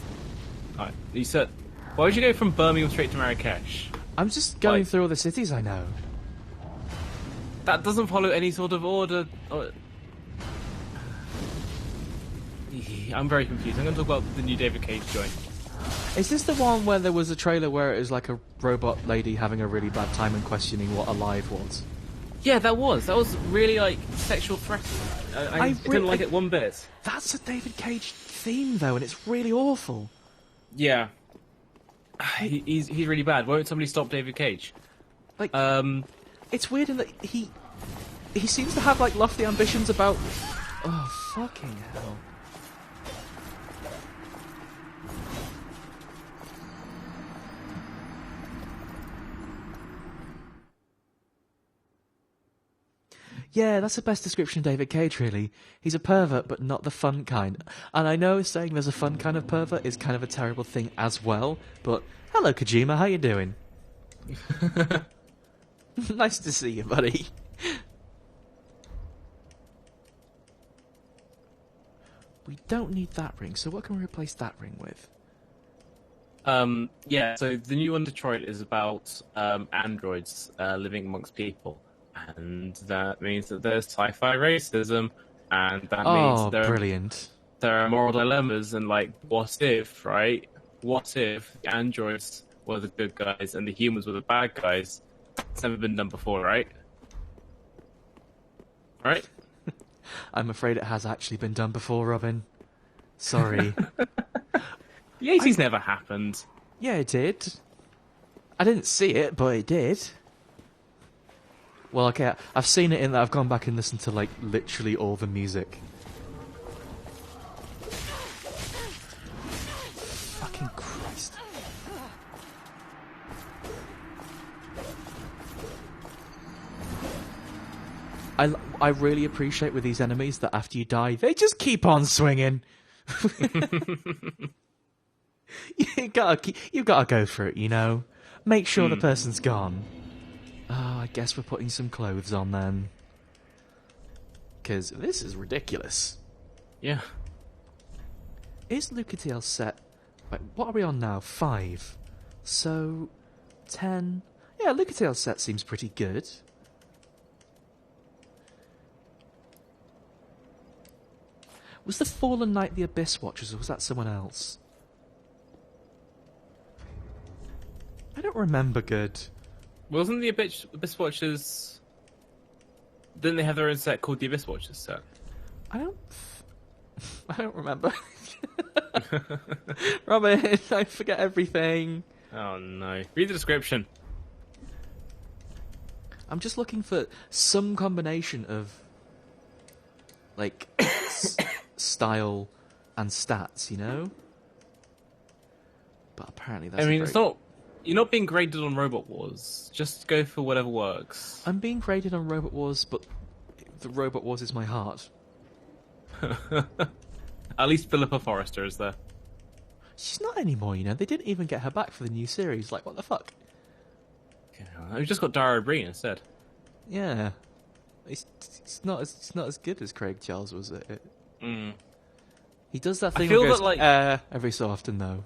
Alright, you said. Why would you go from Birmingham straight to Marrakesh? I'm just going through all the cities I know. That doesn't follow any sort of order. I'm very confused. I'm going to talk about the new David Cage joint. Is this the one where there was a trailer where it was like a robot lady having a really bad time and questioning what alive was? Yeah, that was really like sexual threatening. I didn't like it one bit. That's a David Cage theme though, and it's really awful. Yeah, he's really bad. Won't somebody stop David Cage? Like, it's weird in that he seems to have like lofty ambitions about. Oh fucking hell! Yeah, that's the best description of David Cage, really. He's a pervert, but not the fun kind. And I know saying there's a fun kind of pervert is kind of a terrible thing as well, but hello, Kojima, how you doing? Nice to see you, buddy. We don't need that ring, so what can we replace that ring with? Yeah, so the new one, Detroit, is about androids living amongst people. And that means that there's sci-fi racism, and that means there are moral dilemmas, and like, what if, right? What if the androids were the good guys and the humans were the bad guys? It's never been done before, right? Right? I'm afraid it has actually been done before, Robin. Sorry. The 80s never happened. Yeah, it did. I didn't see it, but it did. Well, okay, I've seen it in that I've gone back and listened to, like, literally all the music. Fucking Christ. I really appreciate with these enemies that after you die, they just keep on swinging. you gotta go for it, you know? Make sure the person's gone. Oh, I guess we're putting some clothes on then. Because this is ridiculous. Yeah. Is Irithyll set... Wait, what are we on now? 5. So... 10... Yeah, Irithyll set seems pretty good. Was the Fallen Knight the Abyss Watchers, or was that someone else? I don't remember good. Wasn't the Abyss Watchers... Didn't they have their own set called the Abyss Watchers set? I don't remember. Robin, I forget everything. Oh no. Read the description. I'm just looking for some combination of, like, style and stats, you know? But apparently that's it's not... You're not being graded on Robot Wars. Just go for whatever works. I'm being graded on Robot Wars, but the Robot Wars is my heart. At least Philippa Forrester is there. She's not anymore, you know. They didn't even get her back for the new series. Like, what the fuck? We've just got Dara O'Brien instead. Yeah. It's not as good as Craig Charles was at it. He does that thing where he goes, every so often, though.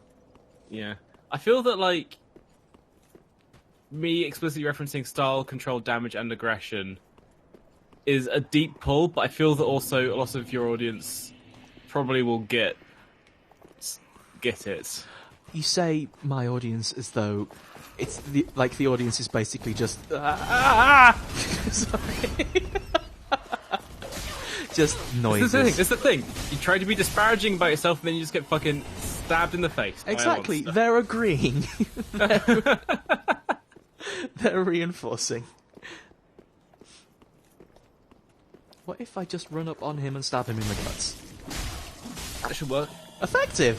Yeah. I feel that, like, me explicitly referencing style, control, damage, and aggression is a deep pull, but I feel that also a lot of your audience probably will get it. You say my audience as though it's the audience is basically just sorry. Just noises. It's the thing. You try to be disparaging about yourself, and then you just get fucking stabbed in the face. Exactly. They're agreeing. They're reinforcing. What if I just run up on him and stab him in the guts? That should work. Effective!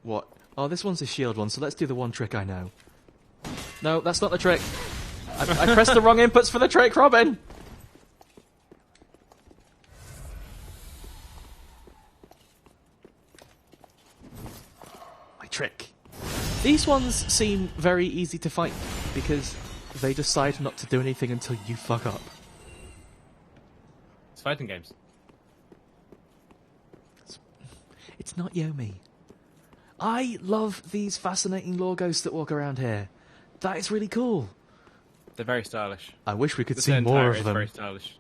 What? Oh, this one's a shield one, so let's do the one trick I know. No, that's not the trick. I pressed the wrong inputs for the trick, Robin! My trick. These ones seem very easy to fight, because they decide not to do anything until you fuck up. It's fighting games. It's not Yomi. I love these fascinating lore ghosts that walk around here. That is really cool. They're very stylish. I wish we could see more of them. Very stylish.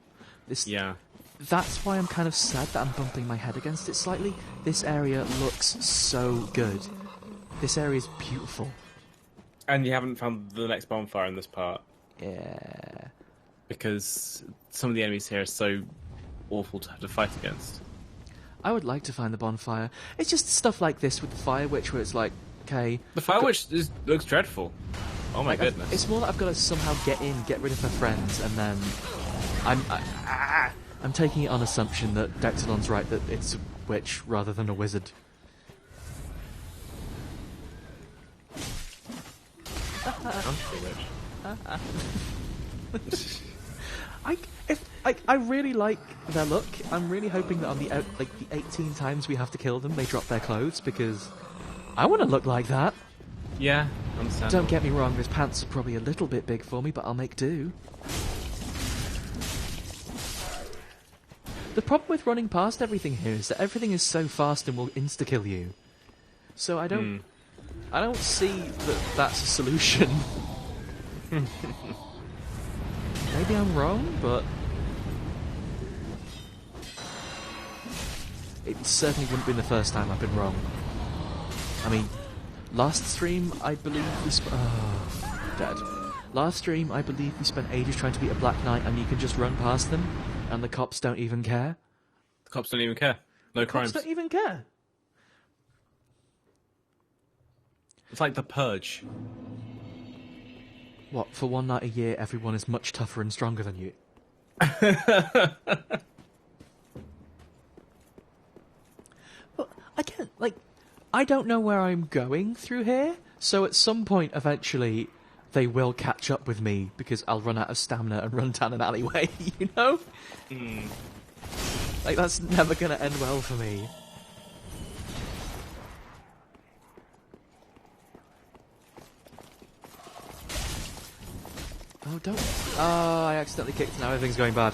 Yeah. That's why I'm kind of sad that I'm bumping my head against it slightly. This area looks so good. This area is beautiful. And you haven't found the next bonfire in this part. Yeah. Because some of the enemies here are so awful to have to fight against. I would like to find the bonfire. It's just stuff like this with the Fire Witch where it's like, okay... The Fire Witch looks dreadful. Oh my goodness. It's more that I've got to somehow get in, get rid of her friends, and then... I'm taking it on assumption that Dexalon's right, that it's a witch rather than a wizard. I really like their look. I'm really hoping that on the 18 times we have to kill them, they drop their clothes, because I want to look like that. Yeah, understandable. Don't get me wrong, those pants are probably a little bit big for me, but I'll make do. The problem with running past everything here is that everything is so fast and will insta-kill you. So I don't see that that's a solution. Maybe I'm wrong, but it certainly wouldn't be the first time I've been wrong. I mean, last stream I believe we dead. Last stream I believe we spent ages trying to beat a Black Knight, and you can just run past them, and the cops don't even care. The cops don't even care. No crimes. Cops don't even care. It's like the Purge. What, for one night a year, everyone is much tougher and stronger than you? Well, again, I don't know where I'm going through here, so at some point, eventually, they will catch up with me, because I'll run out of stamina and run down an alleyway, you know? That's never gonna end well for me. Oh, don't... Oh, I accidentally kicked, now everything's going bad.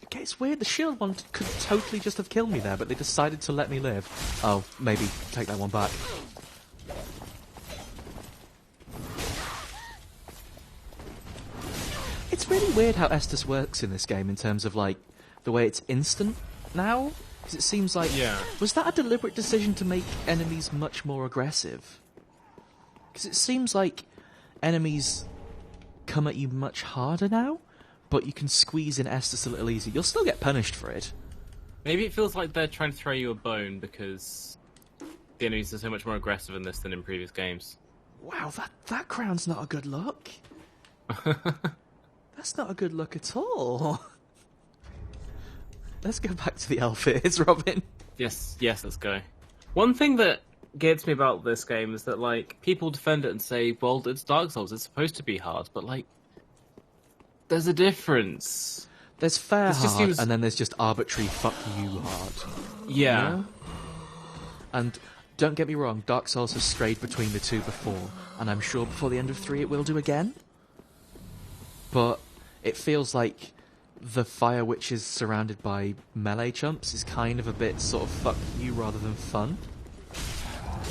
Okay, it's weird, the shield one could totally just have killed me there, but they decided to let me live. Oh, maybe take that one back. It's really weird how Estus works in this game in terms of, the way it's instant now. Because it seems like... Yeah. Was that a deliberate decision to make enemies much more aggressive? Because it seems like enemies come at you much harder now, but you can squeeze in Estus a little easy. You'll still get punished for it. Maybe it feels like they're trying to throw you a bone because the enemies are so much more aggressive in this than in previous games. Wow, that crown's not a good look. That's not a good look at all. Let's go back to the outfits, Robin. Yes, let's go. One thing that gets me about this game is that, people defend it and say, well, it's Dark Souls, it's supposed to be hard, but, there's a difference. There's fair hard, and then there's just arbitrary fuck you hard. Yeah. You know? And don't get me wrong, Dark Souls has strayed between the two before, and I'm sure before the end of 3 it will do again. But it feels like the Fire Witch is surrounded by melee chumps is kind of a bit sort of fuck you rather than fun.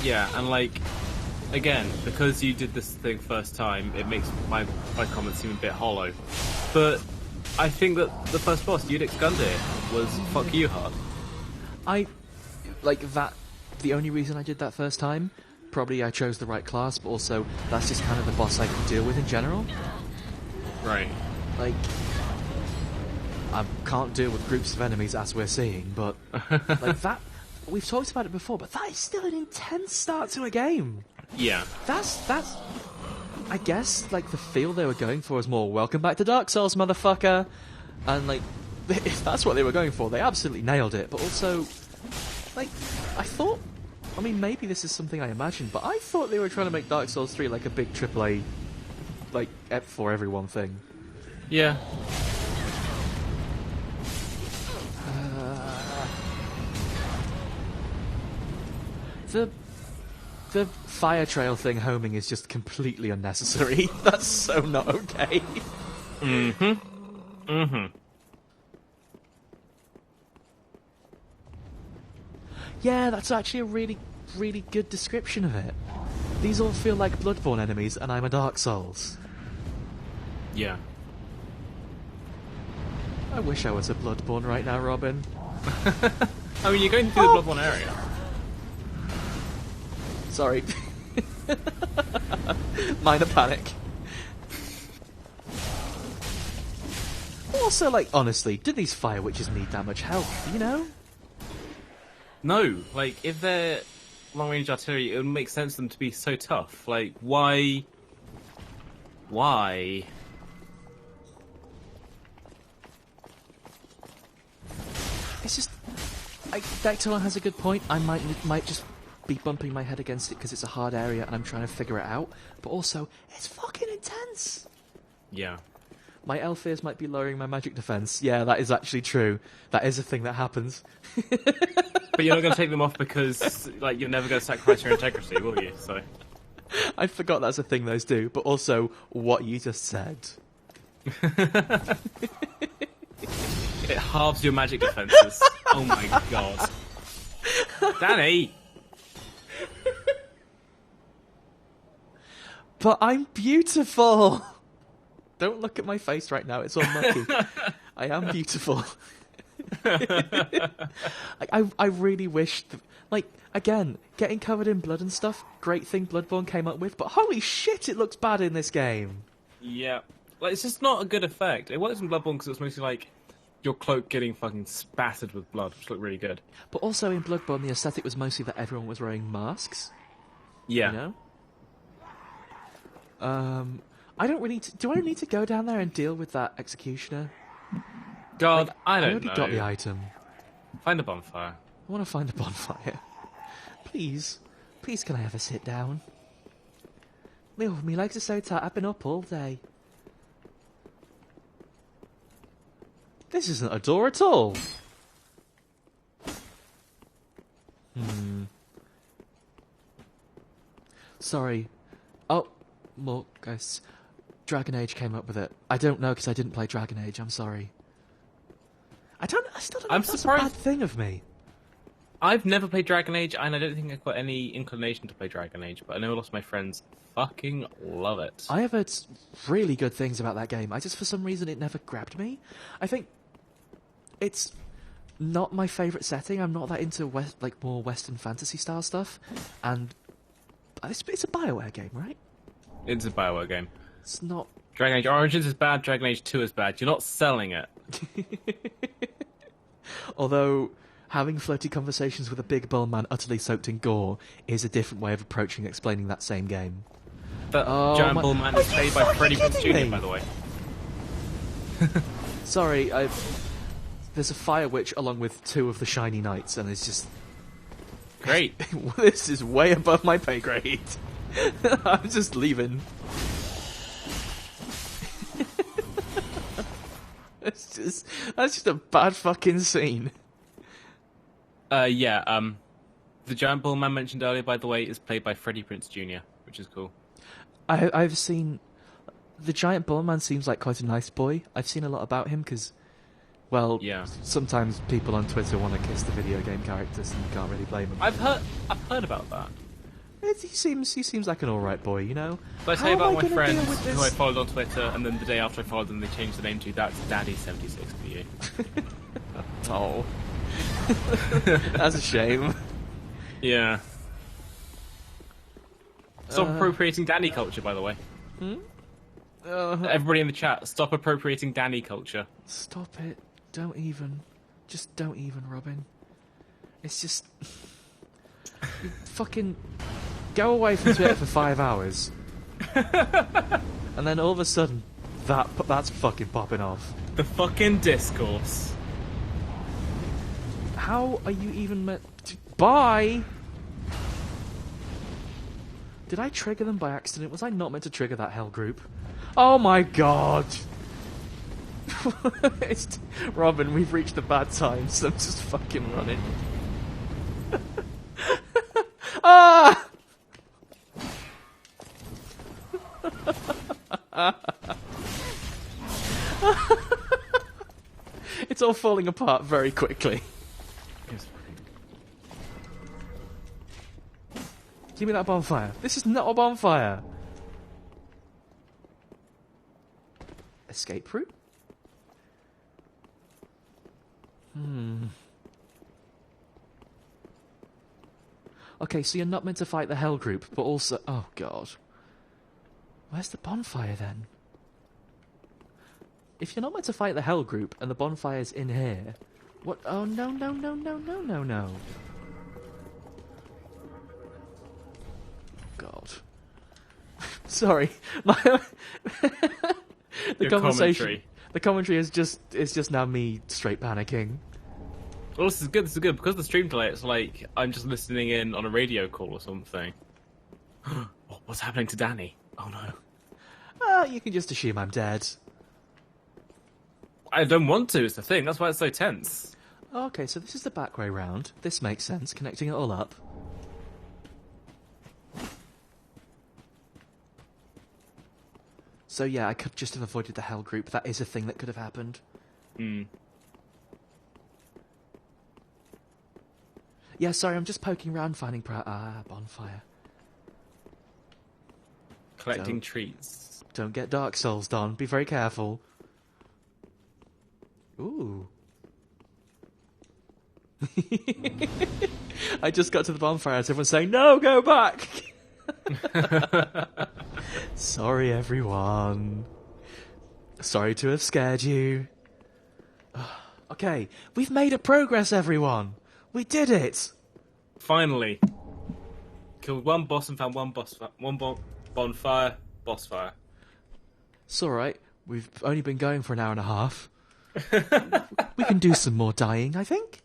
Yeah, and again, because you did this thing first time, it makes my comments seem a bit hollow. But I think that the first boss, Udix Gundyr, was fuck you hard. The only reason I did that first time, probably I chose the right class, but also that's just kind of the boss I can deal with in general. Right. I can't deal with groups of enemies as we're seeing, but that, we've talked about it before, but that is still an intense start to a game. Yeah. That's I guess, the feel they were going for is more, welcome back to Dark Souls, motherfucker! And, if that's what they were going for, they absolutely nailed it, but also, I thought, maybe this is something I imagined, but I thought they were trying to make Dark Souls 3 a big AAA, for everyone thing. Yeah. The fire trail thing homing is just completely unnecessary. That's so not okay. Mm-hmm. Mm-hmm. Yeah, that's actually a really, really good description of it. These all feel like Bloodborne enemies, and I'm a Dark Souls. Yeah. I wish I was a Bloodborne right now, Robin. I mean, you're going through the Bloodborne area. Sorry. Minor panic. Also, like, honestly, do these fire witches need that much help, you know? No, like, if they're long-range artillery, it would make sense for them to be so tough. Like, why? Why? It's just... Dactylon has a good point. I might just be bumping my head against it because it's a hard area and I'm trying to figure it out. But also, it's fucking intense! Yeah. My elf ears might be lowering my magic defense. Yeah, that is actually true. That is a thing that happens. But you're not going to take them off because, like, you're never going to sacrifice your integrity, will you? So. I forgot that's a thing those do, but also what you just said. It halves your magic defenses. Oh my god. Danny! But I'm beautiful! Don't look at my face right now, it's all mucky. I am beautiful. I really wish... Like, again, getting covered in blood and stuff, great thing Bloodborne came up with, but holy shit, it looks bad in this game. Yeah. Like, it's just not a good effect. It works in Bloodborne because it's mostly like your cloak getting fucking spattered with blood, which looked really good. But also in Bloodborne, the aesthetic was mostly that everyone was wearing masks. Yeah. You know? I don't really... do I need to go down there and deal with that executioner? God, Like, I don't already know. got the item. Find a bonfire. I want to find a bonfire. Please. Please can I have a sit down? Oh, my legs are so tight, I've been up all day. This isn't a door at all. Sorry. Oh, more guys. Dragon Age came up with it. I don't know because I didn't play Dragon Age. I'm sorry. I still don't know I'm if that's surprised- a bad thing of me. I've never played Dragon Age, and I don't think I've got any inclination to play Dragon Age, but I know a lot of my friends fucking love it. I have heard really good things about that game. I just, for some reason, it never grabbed me. I think it's not my favourite setting. I'm not that into more Western fantasy style stuff, and it's a BioWare game, right? It's a BioWare game. It's not. Dragon Age Origins is bad, Dragon Age 2 is bad. You're not selling it. Although, having floaty conversations with a big bull man utterly soaked in gore is a different way of approaching explaining that same game. That giant bull man is played by Freddie Prinze Jr., by the way. Sorry, there's a fire witch along with 2 of the shiny knights, and it's just... Great. This is way above my pay grade. I'm just leaving. That's just a bad fucking scene. The giant bull man mentioned earlier, by the way, is played by Freddie Prinze Jr., which is cool. I've seen... The giant bull man seems like quite a nice boy. I've seen a lot about him because, well, yeah. Sometimes people on Twitter want to kiss the video game characters, and you can't really blame them. I've heard about that. He seems like an alright boy, you know? So I tell you about my friend who I followed on Twitter, and then the day after I followed them, they changed the name to That's Daddy76 for you. Oh. That's a shame. Yeah. Stop appropriating Danny culture, by the way. Everybody in the chat, stop appropriating Danny culture. Stop it. Don't even. Just don't even, Robin. It's just... You fucking... Go away from Twitter for 5 hours. And then all of a sudden, that's fucking popping off. The fucking discourse. How are you even meant to... Bye! Did I trigger them by accident? Was I not meant to trigger that hell group? Oh my god! Robin, we've reached the bad times. I'm just fucking running. Ah! It's all falling apart very quickly. Give me that bonfire. This is not a bonfire. Escape route? Okay, so you're not meant to fight the Hell group, but also... Oh, God. Where's the bonfire, then? If you're not meant to fight the Hell group, and the bonfire's in here... What? Oh, no, no, no, no, no, no, no. God. Sorry. The commentary is just now me straight panicking. Well, this is good. This is good because the stream delay. It's like I'm just listening in on a radio call or something. What's happening to Danny? Oh no. You can just assume I'm dead. I don't want to. It's the thing. That's why it's so tense. Okay, so this is the back way round. This makes sense. Connecting it all up. So yeah, I could just have avoided the Hell group. That is a thing that could have happened. Yeah, sorry, I'm just poking around finding bonfire. Collecting treats. Don't get Dark Souls, Don. Be very careful. Ooh. I just got to the bonfire and everyone's saying, no, go back! Sorry, everyone. Sorry to have scared you. Okay, we've made a progress, everyone. We did it. Finally. Killed one boss and found one bonfire, boss fire. It's alright. We've only been going for an hour and a half. We can do some more dying, I think.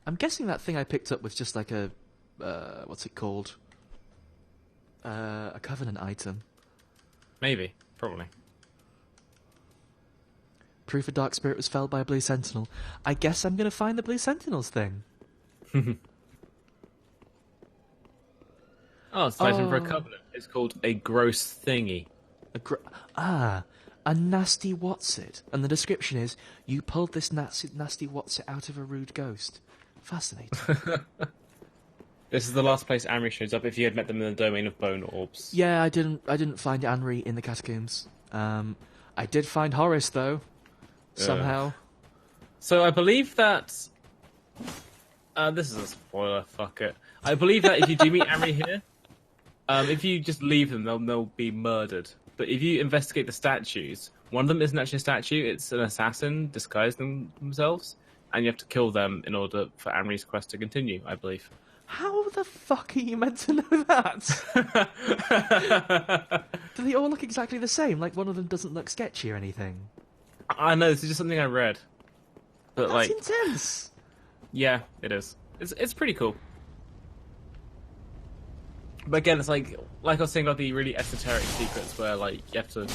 I'm guessing that thing I picked up was just like a... what's it called? A Covenant item. Maybe. Probably. Proof a Dark Spirit was felled by a Blue Sentinel. I guess I'm going to find the Blue Sentinels thing. Oh, it's item for a Covenant. It's called a gross thingy. A nasty what's-it. And the description is, you pulled this nasty what's-it out of a rude ghost. Fascinating. This is the last place Anri shows up if you had met them in the domain of bone orbs. Yeah, I didn't find Anri in the catacombs. I did find Horace, though. Somehow. So I believe that... this is a spoiler, fuck it. I believe that if you do meet Anri here, if you just leave them, they'll be murdered. But if you investigate the statues, one of them isn't actually a statue, it's an assassin disguised themselves, and you have to kill them in order for Anri's quest to continue, I believe. How the fuck are you meant to know that? Do they all look exactly the same? Like one of them doesn't look sketchy or anything? I know, this is just something I read. But That's intense! Yeah, it is. It's pretty cool. But again, it's like I was saying about the really esoteric secrets where, like, you have to...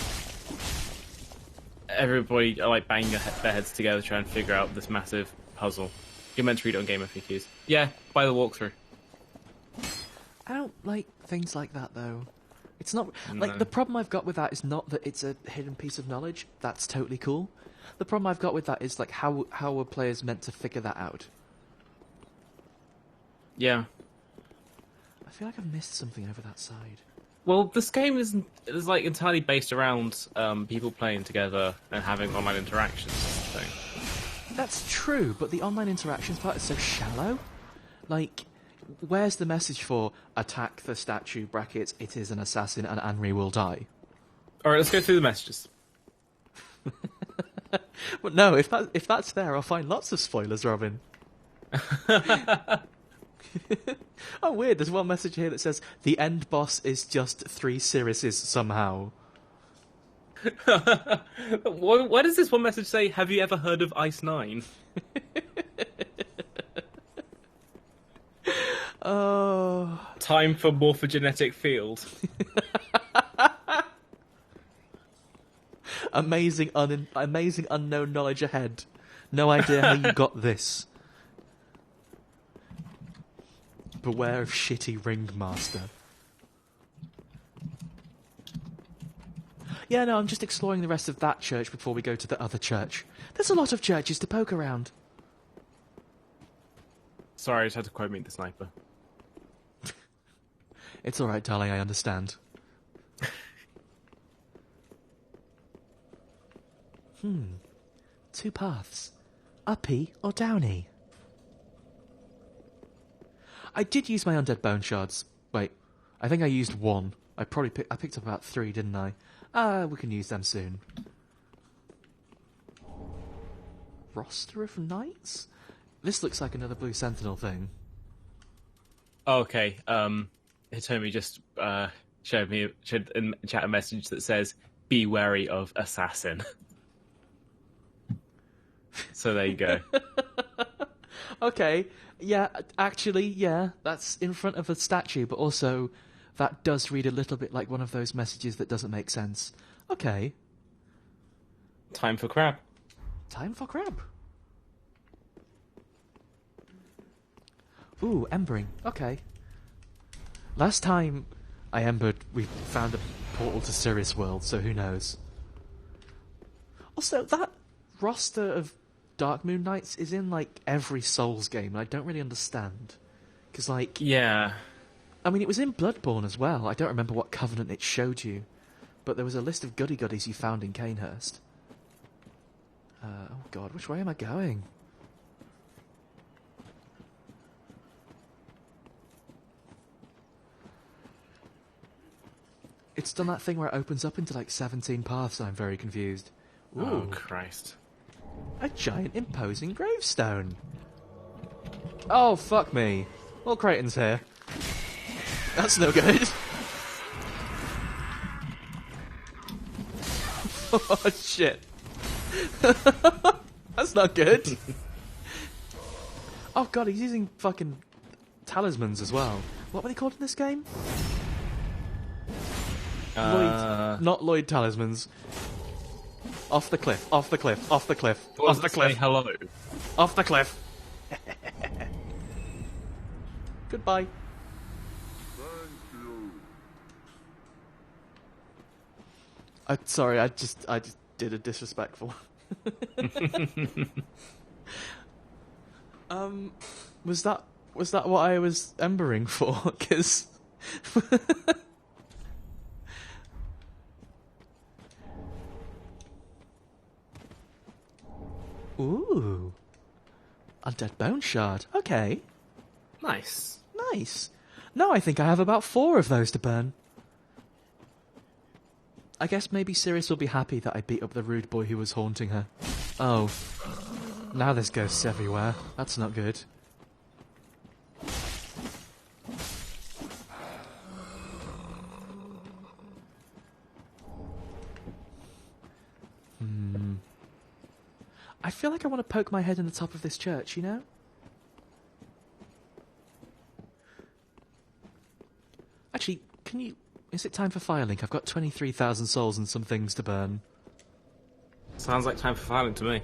Everybody are, like, banging their heads together to try and figure out this massive puzzle. You're meant to read it on Game FAQs. Yeah, buy the walkthrough. I don't like things like that, though. It's not... Like, the problem I've got with that is not that it's a hidden piece of knowledge. That's totally cool. The problem I've got with that is, like, how are players meant to figure that out? Yeah. I feel like I've missed something over that side. Well, this game is like entirely based around people playing together and having online interactions. Thing. That's true, but the online interactions part is so shallow. Like, where's the message for attack the statue, brackets, it is an assassin and Anri will die? Alright, let's go through the messages. But no, if that's there, I'll find lots of spoilers, Robin. Oh, weird. There's one message here that says, the end boss is just 3 Sirises somehow. Why does this one message say, have you ever heard of Ice 9? Oh. Time for morphogenetic field. Amazing unknown knowledge ahead. No idea how you got this. Beware of shitty ringmaster. Yeah, no, I'm just exploring the rest of that church before we go to the other church. There's a lot of churches to poke around. Sorry, I just had to quote Meet the Sniper. It's alright, darling, I understand. 2 paths. Uppy or downy? I did use my undead bone shards. Wait, I think I used 1. I picked up about 3, didn't I? We can use them soon. Roster of knights? This looks like another Blue Sentinel thing. Okay, Hitomi just showed in chat a message that says, "Be wary of assassin." So there you go. Okay, yeah, actually, yeah, that's in front of a statue, but also that does read a little bit like one of those messages that doesn't make sense. Okay. Time for crab. Time for crab. Ooh, embering. Okay. Last time I embered, we found a portal to Sirius World, so who knows. Also, that roster of Dark Moon Knights is in, like, every Souls game, and I don't really understand. Because, like... Yeah. I mean, it was in Bloodborne as well. I don't remember what Covenant it showed you. But there was a list of goody-goodies you found in Canehurst. Oh god, which way am I going? It's done that thing where it opens up into, like, 17 paths, and I'm very confused. Ooh. Oh, Christ. A giant imposing gravestone. Oh, fuck me. Well, Creighton's here. That's no good. Oh, shit. That's not good. Oh, God, he's using fucking talismans as well. What were they called in this game? Lloyd. Not Lloyd talismans. Off the cliff, off the cliff, off the cliff, off the cliff. Hello. Off the cliff. Goodbye. Sorry, I just did a disrespectful. Was that what I was embering for? Because ooh, undead bone shard. Okay, Nice. nice. No, I think I have about 4 of those to burn. I guess maybe Sirius will be happy that I beat up the rude boy who was haunting her. Oh. Now there's ghosts everywhere. That's not good. I feel like I want to poke my head in the top of this church, you know? Actually, can you... Is it time for Firelink? I've got 23,000 souls and some things to burn. Sounds like time for Firelink to me.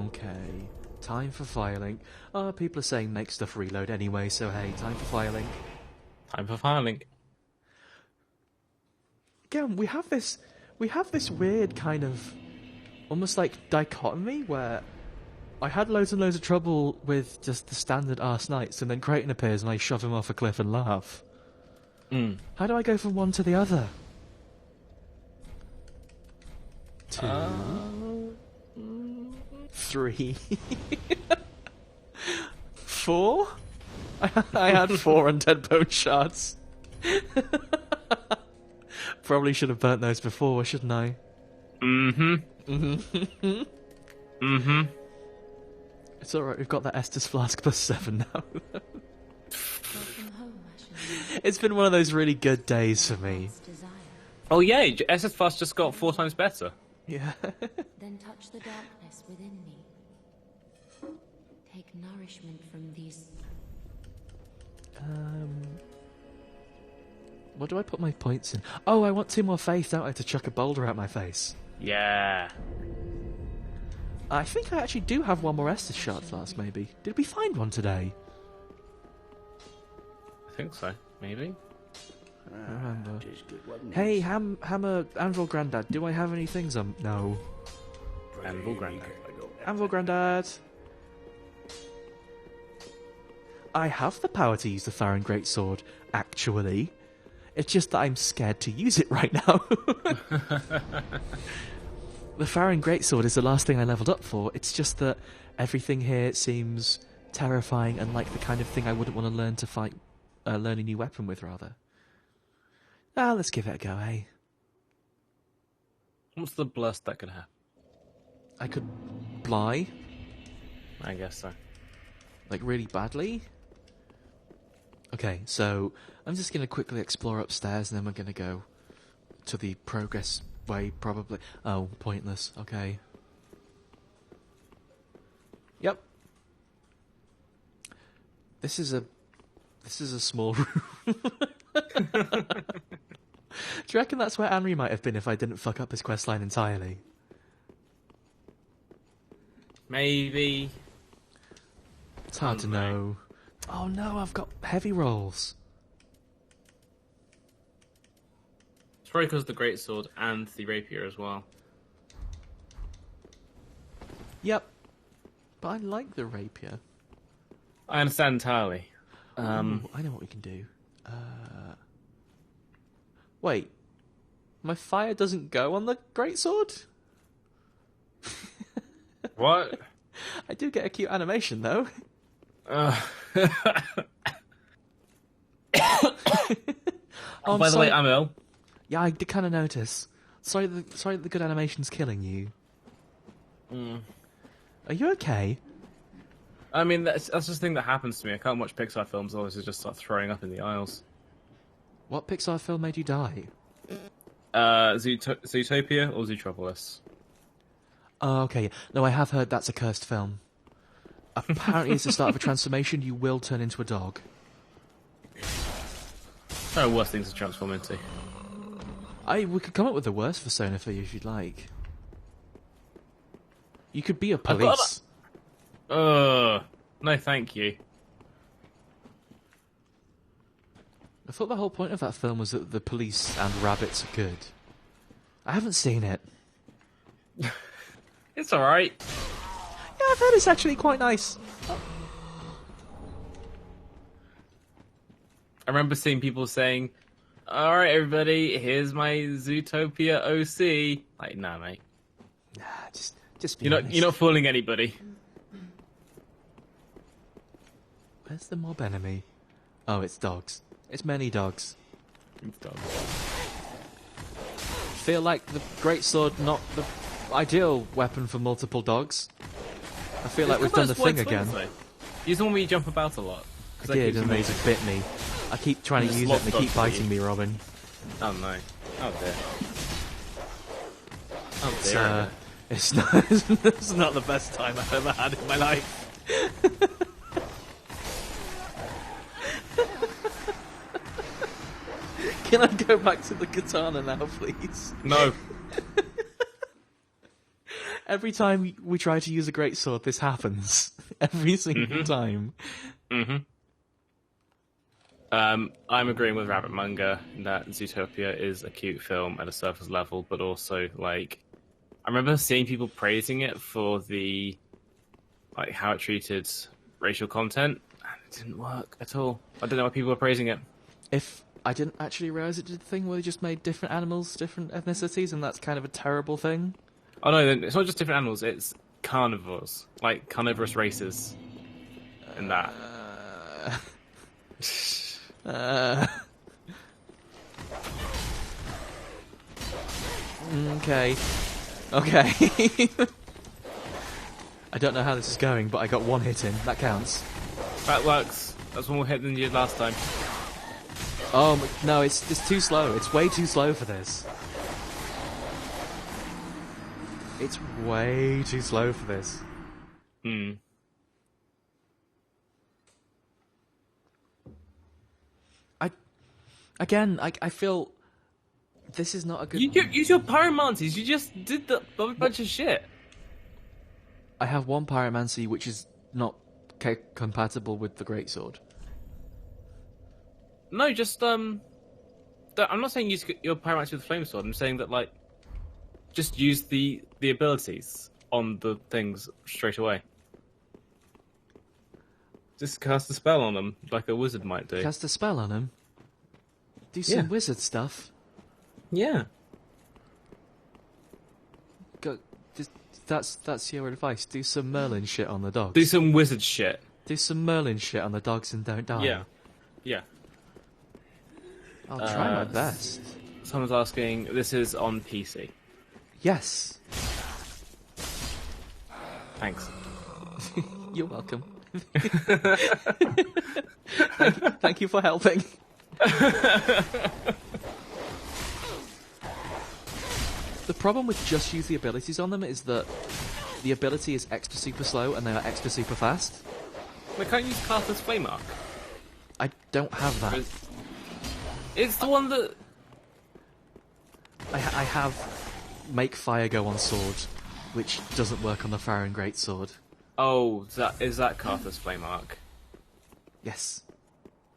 Okay. Time for Firelink. Oh, people are saying make stuff reload anyway, so hey, time for Firelink. Time for Firelink. Again, we have this weird kind of... almost like dichotomy where I had loads and loads of trouble with just the standard Arse Knights, and then Creighton appears and I shove him off a cliff and laugh. How do I go from one to the other? 2, 3, 4? I had 4 undead bone shards. Probably should have burnt those before, shouldn't I? It's alright, we've got that Estus Flask plus 7 now. It's been one of those really good days for me. Oh yeah, SS Fast just got 4 times better. Yeah. Then touch the darkness within me. Take nourishment from these. What do I put my points in? Oh, I want 2 more faith, don't I, to chuck a boulder at my face. Yeah. I think I actually do have 1 more Estus Shard Flask, maybe. Did we find one today? I think so, maybe. Remember. Tis good, wasn't it? Hey, Hammer, Anvil Grandad, do I have any things? No. Anvil Grandad. Anvil Grandad. I have the power to use the Farron Greatsword, actually. It's just that I'm scared to use it right now. The Farron Greatsword is the last thing I leveled up for. It's just that everything here seems terrifying and like the kind of thing I wouldn't want to learn to fight, learn a new weapon with, rather. Let's give it a go, eh? What's the blast that could happen? I could fly, I guess so. like really badly. Okay, so I'm just going to quickly explore upstairs and then we're going to go to the progress way, probably. Oh, pointless. Okay. Yep. This is a small room. Do you reckon that's where Henry might have been if I didn't fuck up his questline entirely? Maybe. It's hard to know. Oh no, I've got heavy rolls. It's probably because of the greatsword and the rapier as well. Yep. But I like the rapier. I understand entirely. Ooh, I know what we can do. Wait. My fire doesn't go on the greatsword? What? I do get a cute animation, though. Oh, Oh, by the way, I'm ill. Yeah, I did kind of notice. Sorry, the good animation's killing you. Are you okay? I mean, that's just the thing that happens to me. I can't watch Pixar films, otherwise I just start throwing up in the aisles. What Pixar film made you die? Zootopia or Zootropolis? Oh, okay. No, I have heard that's a cursed film. Apparently, it's the start of a transformation. You will turn into a dog. There are worse things to transform into. We could come up with the worst persona for you if you'd like. You could be a police. No thank you. I thought the whole point of that film was that the police and rabbits are good. I haven't seen it. It's alright. Yeah, I've heard it's actually quite nice. I remember seeing people saying, "Alright, everybody, here's my Zootopia OC." Like, nah, mate. Nah, just be honest. You're not fooling anybody. Where's the mob enemy? Oh, it's dogs. It's many dogs. Feel like the greatsword not the ideal weapon for multiple dogs. I feel like we've done the thing again. Use the one where you jump about a lot. I did, and they just bit me. I keep trying to use it and they keep biting me, Robin. Oh no. Oh dear. Oh It's, dear. it's not the best time I've ever had in my life. Can I go back to the katana now, please? No. Every time we try to use a greatsword, this happens. Every single time. I'm agreeing with Rabbit Munger that Zootopia is a cute film at a surface level, but also, like, I remember seeing people praising it for the, like, how it treated racial content, and it didn't work at all. I don't know why people were praising it. If I didn't actually realise it did the thing where they just made different animals, different ethnicities, and that's kind of a terrible thing. Oh no, it's not just different animals, it's carnivores. Like, carnivorous races. And that. Okay. I don't know how this is going, but I got one hit in. That counts. That works. That's one more hit than you did last time. Oh, no, it's too slow. It's way too slow for this. It's way too slow for this. I feel this is not a good... Use your pyromancies. You just did a bunch of shit. I have one pyromancy which is not compatible with the greatsword. No, just I'm not saying use your pyromancy with the flame sword. I'm saying that like, just use the abilities on the things straight away. Just cast a spell on them, like a wizard might do. Cast a spell on him. Do some wizard stuff. Yeah. Go. That's your advice. Do some Merlin shit on the dogs. Do some wizard shit. Do some Merlin shit on the dogs and don't die. Yeah. Yeah. I'll try my best. Someone's asking, this is on PC. Yes. Thanks. You're welcome. Thank you for helping. The problem with just use the abilities on them is that the ability is extra super slow and they are extra super fast. We can't use Carthus Flame Arc. I don't have that. It's the one that... I have Make Fire Go on Sword, which doesn't work on the Farron Greatsword. Oh, is that Carthus Flame Arc? Yes.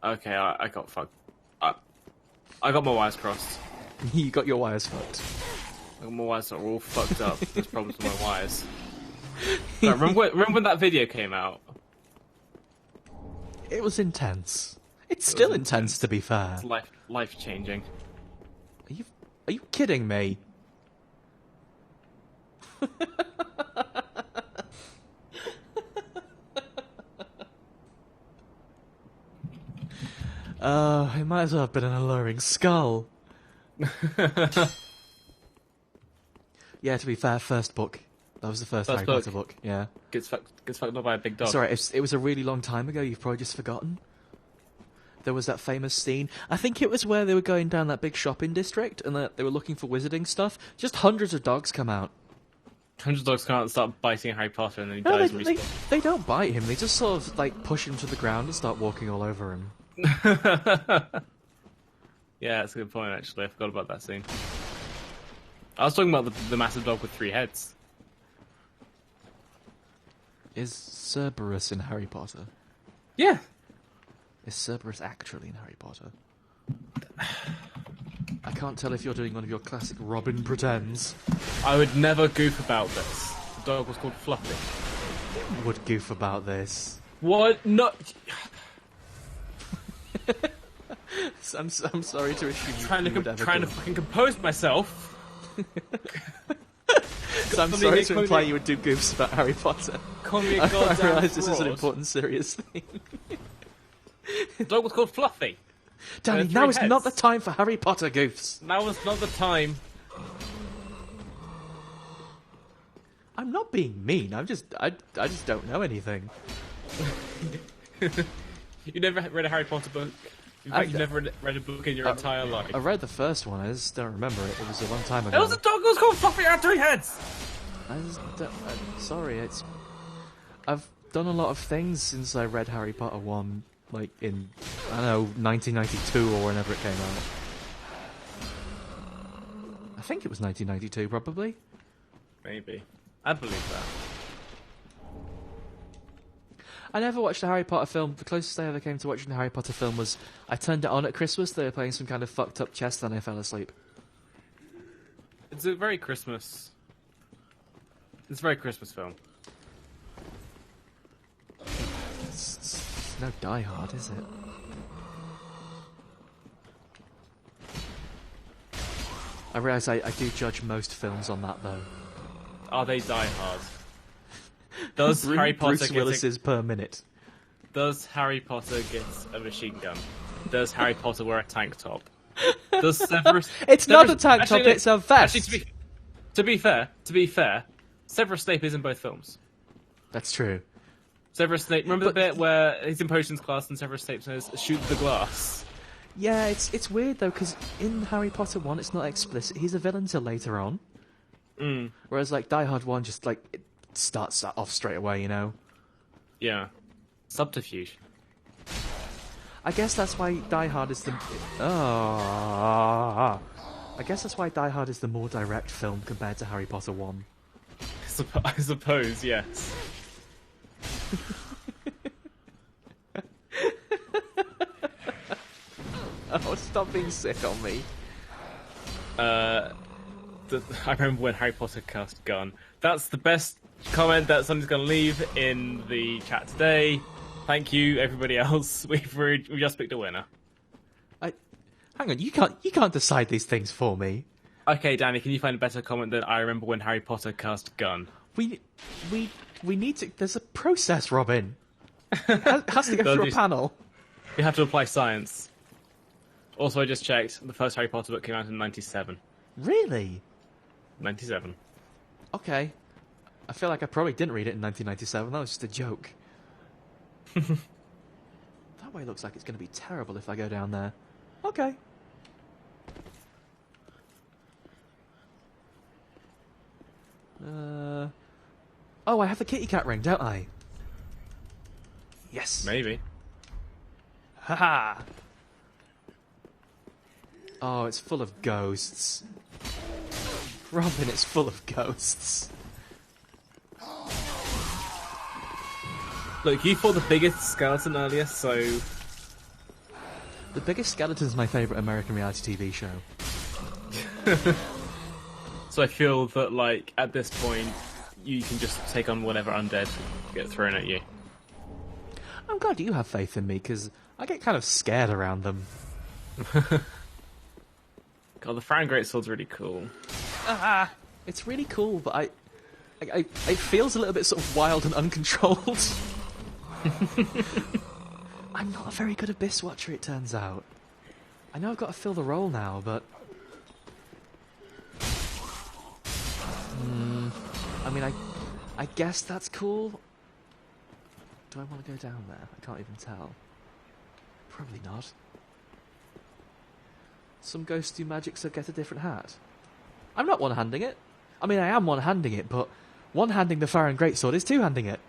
Okay, I got fucked. I got my wires crossed. You got your wires fucked. I got my wires all fucked up. There's problems with my wires. No, remember when that video came out? It was intense. It's still intense, to be fair. It's life changing. Are you kidding me? It might as well have been an alluring skull. Yeah, to be fair, first book. That was the first Harry Potter book. Yeah. Gets fucked up by a big dog. Sorry, it was a really long time ago. You've probably just forgotten. There was that famous scene. I think it was where they were going down that big shopping district and they were looking for wizarding stuff. Just hundreds of dogs come out. Hundreds of dogs come out and start biting Harry Potter and then he dies. They don't bite him. They just sort of like push him to the ground and start walking all over him. Yeah, that's a good point, actually. I forgot about that scene. I was talking about the massive dog with 3 heads. Is Cerberus in Harry Potter? Yeah. Is Cerberus actually in Harry Potter? I can't tell if you're doing one of your classic Robin pretends. I would never goof about this. The dog was called Fluffy. Would goof about this. What? No. I'm sorry to assume you trying to fucking compose myself. I'm sorry to imply you would do goofs about Harry Potter. Call me a goddamn I realise this is an fraud. important, serious thing. The dog was called Fluffy. Danny, now is not the time for Harry Potter goofs. Now is not the time. I'm not being mean. I just don't know anything. You never read a Harry Potter book? In fact, you've never read a book in your entire life. I read the first one. I just don't remember it. It was a long time ago. It was a dog that was called Fluffy. It had 3 heads. I'm sorry. I've done a lot of things since I read Harry Potter 1, like in, I don't know, 1992 or whenever it came out. I think it was 1992, probably. Maybe. I believe that. I never watched a Harry Potter film. The closest I ever came to watching a Harry Potter film was I turned it on at Christmas. They were playing some kind of fucked up chess, and I fell asleep. It's a very Christmas. It's a very Christmas film. It's no Die Hard, is it? I realise I do judge most films on that, though. Are they Die Hard? Does Harry Potter Bruce Willis's per minute? Does Harry Potter get a machine gun? Does Harry Potter wear a tank top? Does Severus? It's not a tank top. It's a vest. Actually, to be fair, Severus Snape is in both films. That's true. Severus Snape. Remember the bit where he's in potions class and Severus Snape says, "Shoot the glass." Yeah, it's weird though because in Harry Potter 1, it's not explicit. He's a villain till later on. Whereas like Die Hard 1, just like it starts off straight away, you know. Yeah, subterfuge. I guess that's why Die Hard is the. I guess that's why Die Hard is the more direct film compared to Harry Potter 1. I suppose, yes. Oh, stop being sick on me. I remember when Harry Potter cast Gun. That's the best comment that somebody's going to leave in the chat today. Thank you, everybody else. We just picked a winner. Hang on, you can't decide these things for me. Okay, Danny, can you find a better comment than I remember when Harry Potter cast Gun? We need to. There's a process, Robin. It has to go through a panel. You have to apply science. Also, I just checked. The first Harry Potter book came out in 97. Really? 97. Okay. I feel like I probably didn't read it in 1997. That was just a joke. That way looks like it's going to be terrible if I go down there. Okay. Oh, I have the kitty cat ring, don't I? Yes. Maybe. Haha. Oh, it's full of ghosts. Robin, it's full of ghosts. Look, you fought the biggest skeleton earlier, so... The Biggest Skeleton is my favourite American reality TV show. So I feel that, like, at this point, you can just take on whatever undead get thrown at you. I'm glad you have faith in me, because I get kind of scared around them. God, the Frown Greatsword's really cool. It's really cool, but it feels a little bit sort of wild and uncontrolled. I'm not a very good Abyss Watcher, it turns out. I know I've got to fill the role now, but... I mean, I guess that's cool. Do I want to go down there? I can't even tell. Probably not. Some ghosts do magic, so get a different hat. I'm not one-handing it. I mean, I am one-handing it, but one-handing the Farron Greatsword is two-handing it.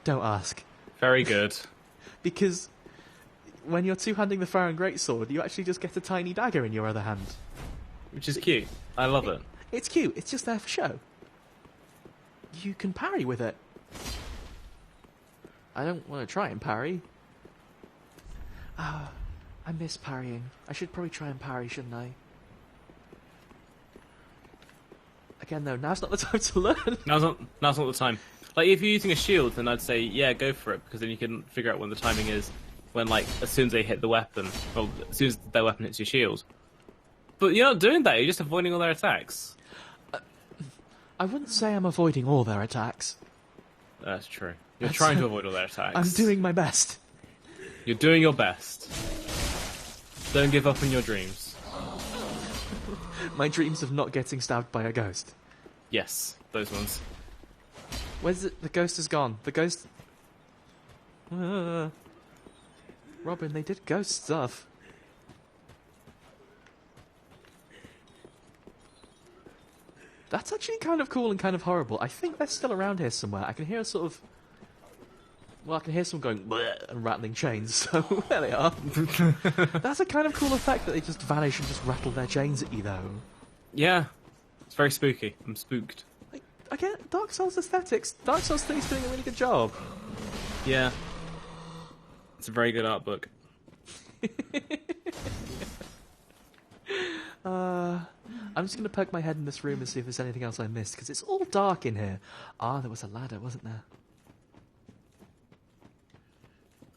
Don't ask. Very good. Because when you're two-handing the Farron Greatsword, you actually just get a tiny dagger in your other hand. Which is cute. I love it. It's cute. It's just there for show. You can parry with it. I don't want to try and parry. Ah, I miss parrying. I should probably try and parry, shouldn't I? Again, though, now's not the time to learn. Now's not the time. Like, if you're using a shield, then I'd say, yeah, go for it, because then you can figure out when the timing is, when, like, as soon as they hit the weapon, well, as soon as their weapon hits your shield. But you're not doing that, you're just avoiding all their attacks. I wouldn't say I'm avoiding all their attacks. That's true. You're trying to avoid all their attacks. I'm doing my best. You're doing your best. Don't give up on your dreams. My dreams of not getting stabbed by a ghost. Yes, those ones. Where's it? The ghost is gone. The ghost... Robin, they did ghost stuff. That's actually kind of cool and kind of horrible. I think they're still around here somewhere. I can hear a sort of... Well, I can hear someone going bleh and rattling chains, so there they are. That's a kind of cool effect that they just vanish and just rattle their chains at you, though. Yeah. It's very spooky. I'm spooked. Again, Dark Souls aesthetics. Dark Souls 3 is doing a really good job. Yeah. It's a very good art book. I'm just going to poke my head in this room and see if there's anything else I missed, because it's all dark in here. Ah, there was a ladder, wasn't there?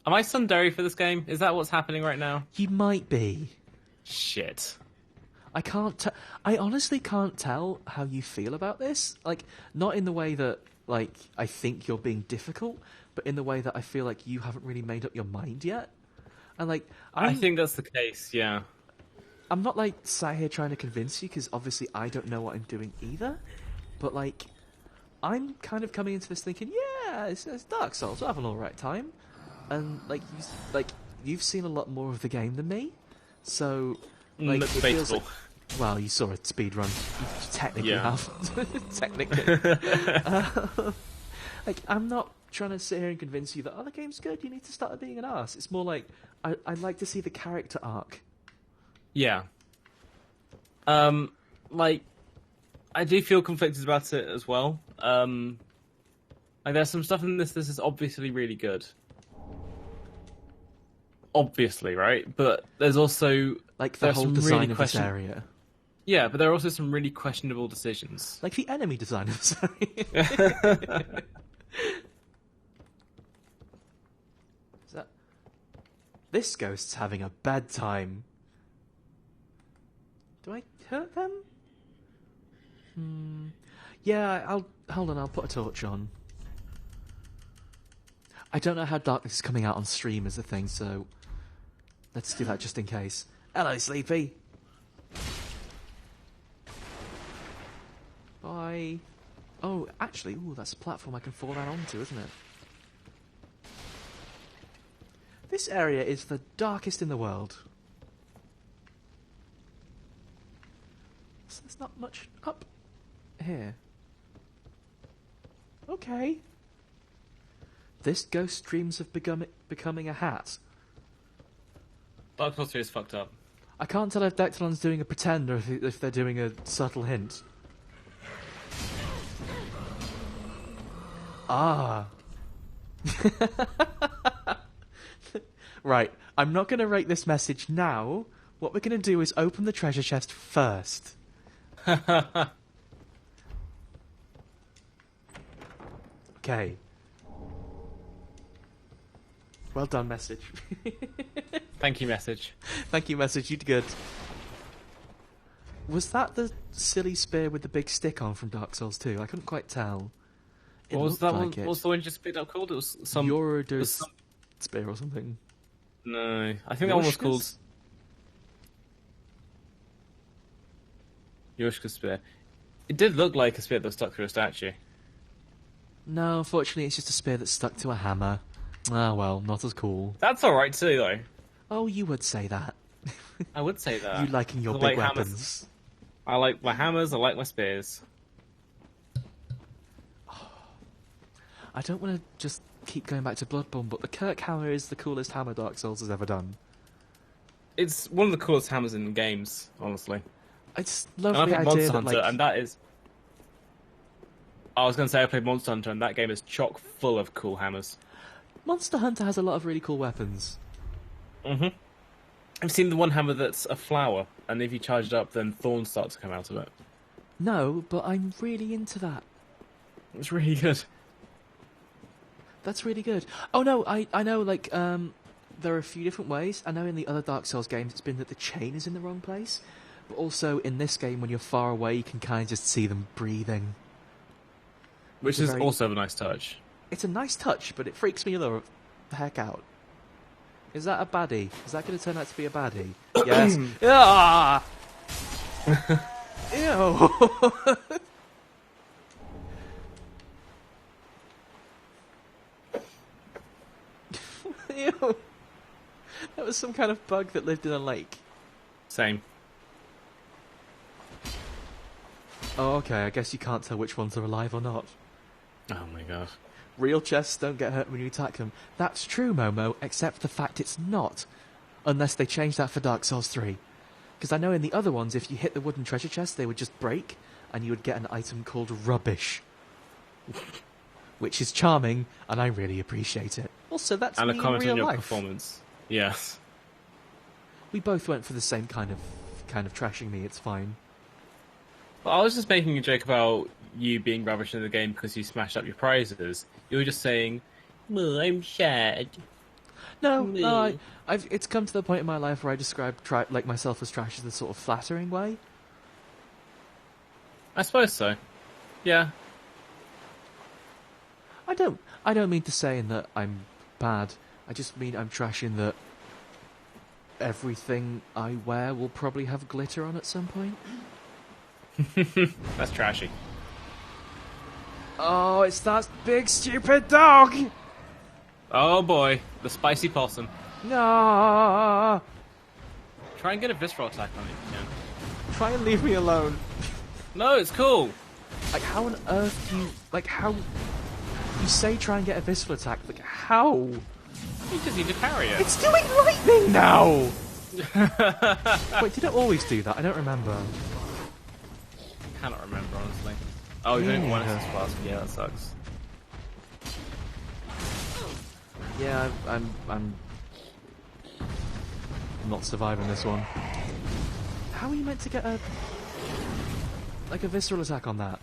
Am I Sundari for this game? Is that what's happening right now? You might be. Shit. I honestly can't tell how you feel about this. Like, not in the way that, like, I think you're being difficult, but in the way that I feel like you haven't really made up your mind yet. And, like, I think that's the case, yeah. I'm not, like, sat here trying to convince you, because obviously I don't know what I'm doing either. But, like, I'm kind of coming into this thinking, yeah, it's Dark Souls, we'll have an alright time. And, you've seen a lot more of the game than me. So, like, it feels like... Well, you saw a speed run. You technically have. Technically. Like, I'm not trying to sit here and convince you that, the game's good, you need to start being an arse. It's more like, I'd like to see the character arc. Yeah. Like, I do feel conflicted about it as well. Like, there's some stuff in this is obviously really good. obviously, right? But there's also Like the whole design of this area. Yeah, but there are also some really questionable decisions. Like the enemy design of this area. This ghost's having a bad time. Do I hurt them? Yeah, hold on, I'll put a torch on. I don't know how darkness is coming out on stream as a thing, so let's do that just in case. Hello, Sleepy. Bye. Oh, actually, that's a platform I can fall down onto, isn't it? This area is the darkest in the world. So there's not much up here. Okay. This ghost dreams of becoming a hat. Dark Souls 3 is fucked up. I can't tell if Dectalon's doing a pretend or if they're doing a subtle hint. Ah. Right, I'm not going to rate this message now. What we're going to do is open the treasure chest first. Okay. Well done, message. Thank you, message. Thank you, message. You did good. Was that the silly spear with the big stick on from Dark Souls 2? I couldn't quite tell. What was that one? What was the one you just picked up called? It was some... Euroder's spear or something. No, I think that one was called... Yoshka's spear. It did look like a spear that was stuck through a statue. No, unfortunately it's just a spear that's stuck to a hammer. Ah, well, not as cool. That's alright too, though. Oh, you would say that. I would say that. You liking your big weapons. I like my hammers, I like my spears. I don't want to just keep going back to Bloodborne, but the Kirk hammer is the coolest hammer Dark Souls has ever done. It's one of the coolest hammers in games, honestly. I just love the idea Monster that, Hunter, like... and that is... I was going to say I played Monster Hunter, and that game is chock full of cool hammers. Monster Hunter has a lot of really cool weapons. Mm-hmm. I've seen the one hammer that's a flower, and if you charge it up, then thorns start to come out of it. No, but I'm really into that. It's really good. That's really good. Oh no, I know, like, there are a few different ways. I know in the other Dark Souls games it's been that the chain is in the wrong place, but also in this game when you're far away you can kind of just see them breathing. Which is also a nice touch. It's a nice touch, but it freaks me the heck out. Is that a baddie? Is that going to turn out to be a baddie? Yes. Ah! Ew! Ew! That was some kind of bug that lived in a lake. Same. Oh, okay, I guess you can't tell which ones are alive or not. Oh my god. Real chests don't get hurt when you attack them. That's true, Momo, except the fact it's not. Unless they change that for Dark Souls 3. Because I know in the other ones, if you hit the wooden treasure chest, they would just break, and you would get an item called rubbish. Which is charming, and I really appreciate it. Also, that's and me a comment in real on your life. Performance. Yes. We both went for the same kind of trashing me, it's fine. Well, I was just making a joke about you being rubbish in the game because you smashed up your prizes. You were just saying, well, I'm sad. No, it's come to the point in my life where I describe myself as trash in a sort of flattering way. I suppose so. Yeah. I don't mean to say in that I'm bad. I just mean I'm trash in that everything I wear will probably have glitter on at some point. That's trashy. Oh, it's that big stupid dog! Oh boy, the spicy possum. No! Try and get a visceral attack on it if you can. Try and leave me alone. No, it's cool! Like, how on earth do you... Like, how... You say try and get a visceral attack, like, how? You just need to parry it. It's doing lightning now! Wait, did it always do that? I don't remember. I cannot remember, honestly. Oh, you're doing one instance flask. Yeah, that sucks. Yeah, I'm not surviving this one. How are you meant to get a visceral attack on that?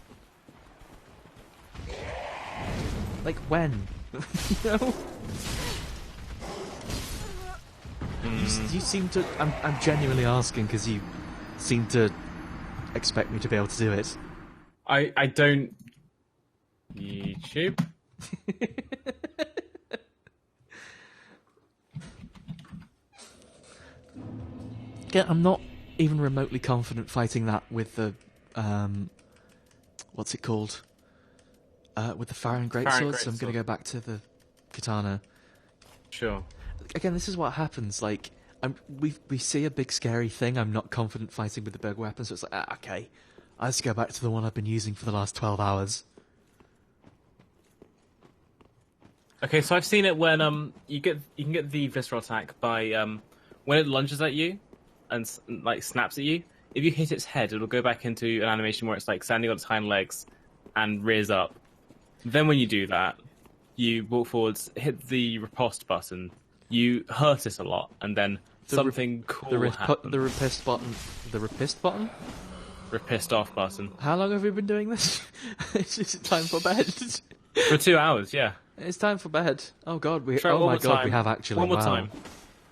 Like when? You know? You seem to. I'm genuinely asking because you seem to expect me to be able to do it. I don't. YouTube. Yeah, I'm not even remotely confident fighting that with the what's it called? With the Farron Greatsword, so I'm going to go back to the katana. Sure. Again, this is what happens. Like, we see a big scary thing. I'm not confident fighting with the big weapon, so it's like, okay, I'll just go back to the one I've been using for the last 12 hours. Okay, so I've seen it when you can get the visceral attack by when it lunges at you and like snaps at you. If you hit its head, it'll go back into an animation where it's like standing on its hind legs and rears up. Then when you do that, you walk forwards, hit the riposte button. You hurt it a lot, and then something cool happens. The riposte button. The riposte button. Riposte off button. How long have we been doing this? It's just time for bed. For 2 hours, yeah. It's time for bed. Oh god, we have actually. One more time.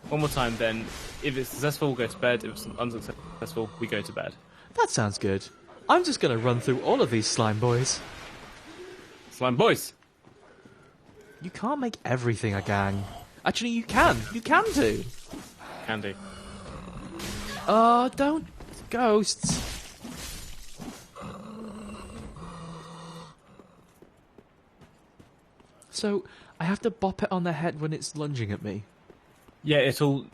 One more time, then if it's successful, we'll go to bed. If it's unsuccessful, we go to bed. That sounds good. I'm just going to run through all of these slime boys. Slime boys! You can't make everything a gang. Actually, you can. You can do. Can do. Oh, don't. Ghosts. So, I have to bop it on the head when it's lunging at me. Yeah, it'll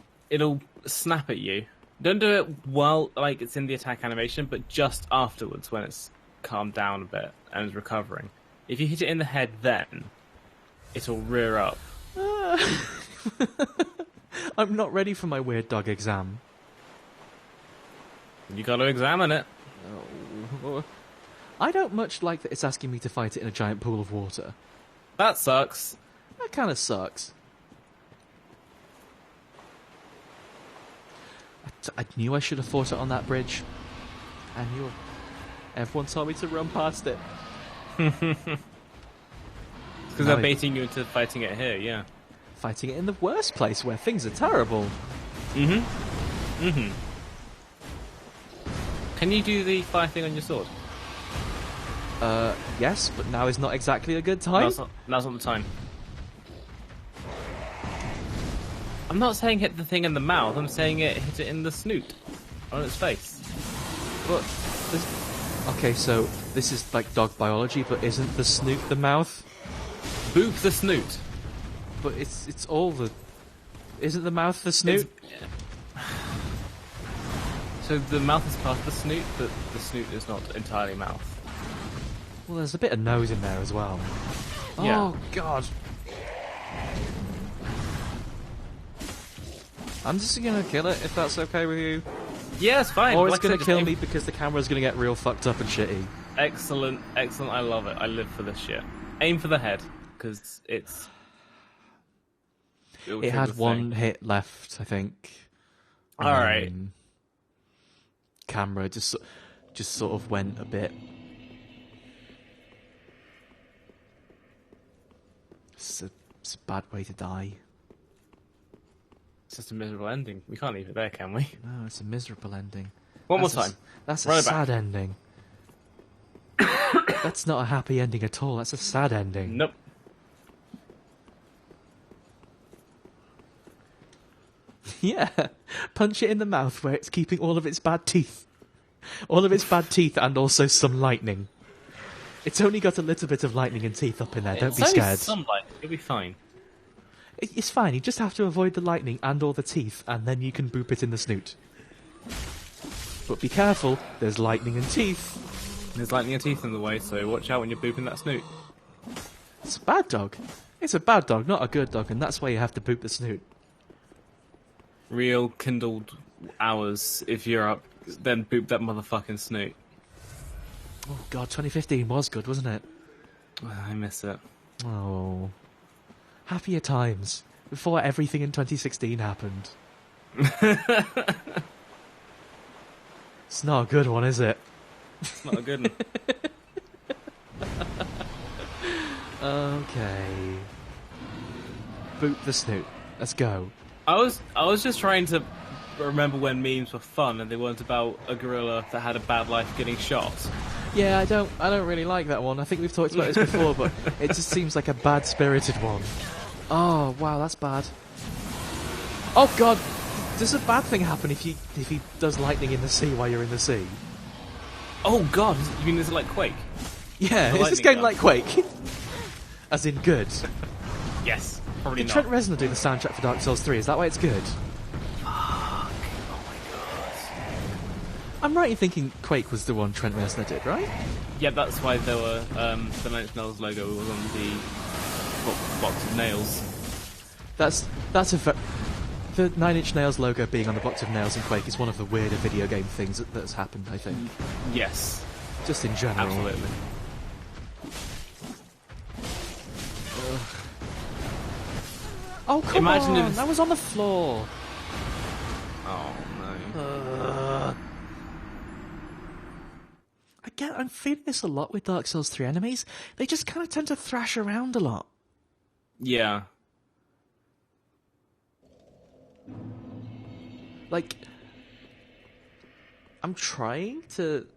snap at you. Don't do it while like it's in the attack animation, but just afterwards when it's calmed down a bit and is recovering. If you hit it in the head then, it'll rear up. I'm not ready for my weird dog exam. You gotta examine it. Oh. I don't much like that it's asking me to fight it in a giant pool of water. That sucks. That kind of sucks. I knew I should have fought it on that bridge. I knew. Everyone told me to run past it. Because they're baiting you into fighting it here, yeah. Fighting it in the worst place where things are terrible. Can you do the fire thing on your sword? Yes, but now is not exactly a good time. Now's not the time. I'm not saying hit the thing in the mouth, I'm saying hit it in the snoot. On its face. But okay, so this is like dog biology, but isn't the snoot the mouth? Boop the snoot. But it's all the... Isn't the mouth the snoot? So the mouth is part of the snoot, but the snoot is not entirely mouth. Well, there's a bit of nose in there as well. Yeah. Oh, God. I'm just gonna kill it, if that's okay with you. Yeah, it's fine. Or it's gonna kill me because the camera's gonna get real fucked up and shitty. Excellent, excellent, I love it. I live for this shit. Aim for the head, because it's... It had one hit left, I think. Alright. Camera just sort of went a bit... It's a bad way to die. It's just a miserable ending. We can't leave it there, can we? No, it's a miserable ending. One more time. That's a sad ending. That's not a happy ending at all. That's a sad ending. Nope. Yeah. Punch it in the mouth where it's keeping all of its bad teeth. All of its bad teeth and also some lightning. It's only got a little bit of lightning and teeth up in there. Don't be scared. Some lightning. It'll be fine. It's fine. You just have to avoid the lightning and all the teeth, and then you can boop it in the snoot. But be careful. There's lightning and teeth. There's lightning and teeth in the way, so watch out when you're booping that snoot. It's a bad dog. It's a bad dog, not a good dog, and that's why you have to boop the snoot. Real kindled hours if you're up, then boop that motherfucking snoot. Oh god, 2015 was good, wasn't it? I miss it. Oh. Happier times. Before everything in 2016 happened. It's not a good one, is it? It's not a good one. Okay. Boot the snoot. Let's go. I was just trying to remember when memes were fun and they weren't about a gorilla that had a bad life getting shot. Yeah, I don't really like that one. I think we've talked about this before, but it just seems like a bad-spirited one. Oh, wow, that's bad. Oh god, does a bad thing happen if he does lightning in the sea while you're in the sea? Oh god, you mean is it like Quake? Yeah, The is this lightning game gun. like Quake? As in good. Yes, probably Did not. Trent Reznor do the soundtrack for Dark Souls 3? Is that why it's good? Oh my god. I'm right in thinking Quake was the one Trent Reznor did, right? Yeah, that's why there were the Nine Inch Nails logo was on the box of nails. That's the Nine Inch Nails logo being on the box of nails in Quake is one of the weirder video game things that's happened, I think. Yes, Just in general. absolutely. Oh, come Imagine on! if- That was on the floor! Oh no. I'm feeling this a lot with Dark Souls 3 enemies. They just kind of tend to thrash around a lot. Yeah. Like, I'm trying to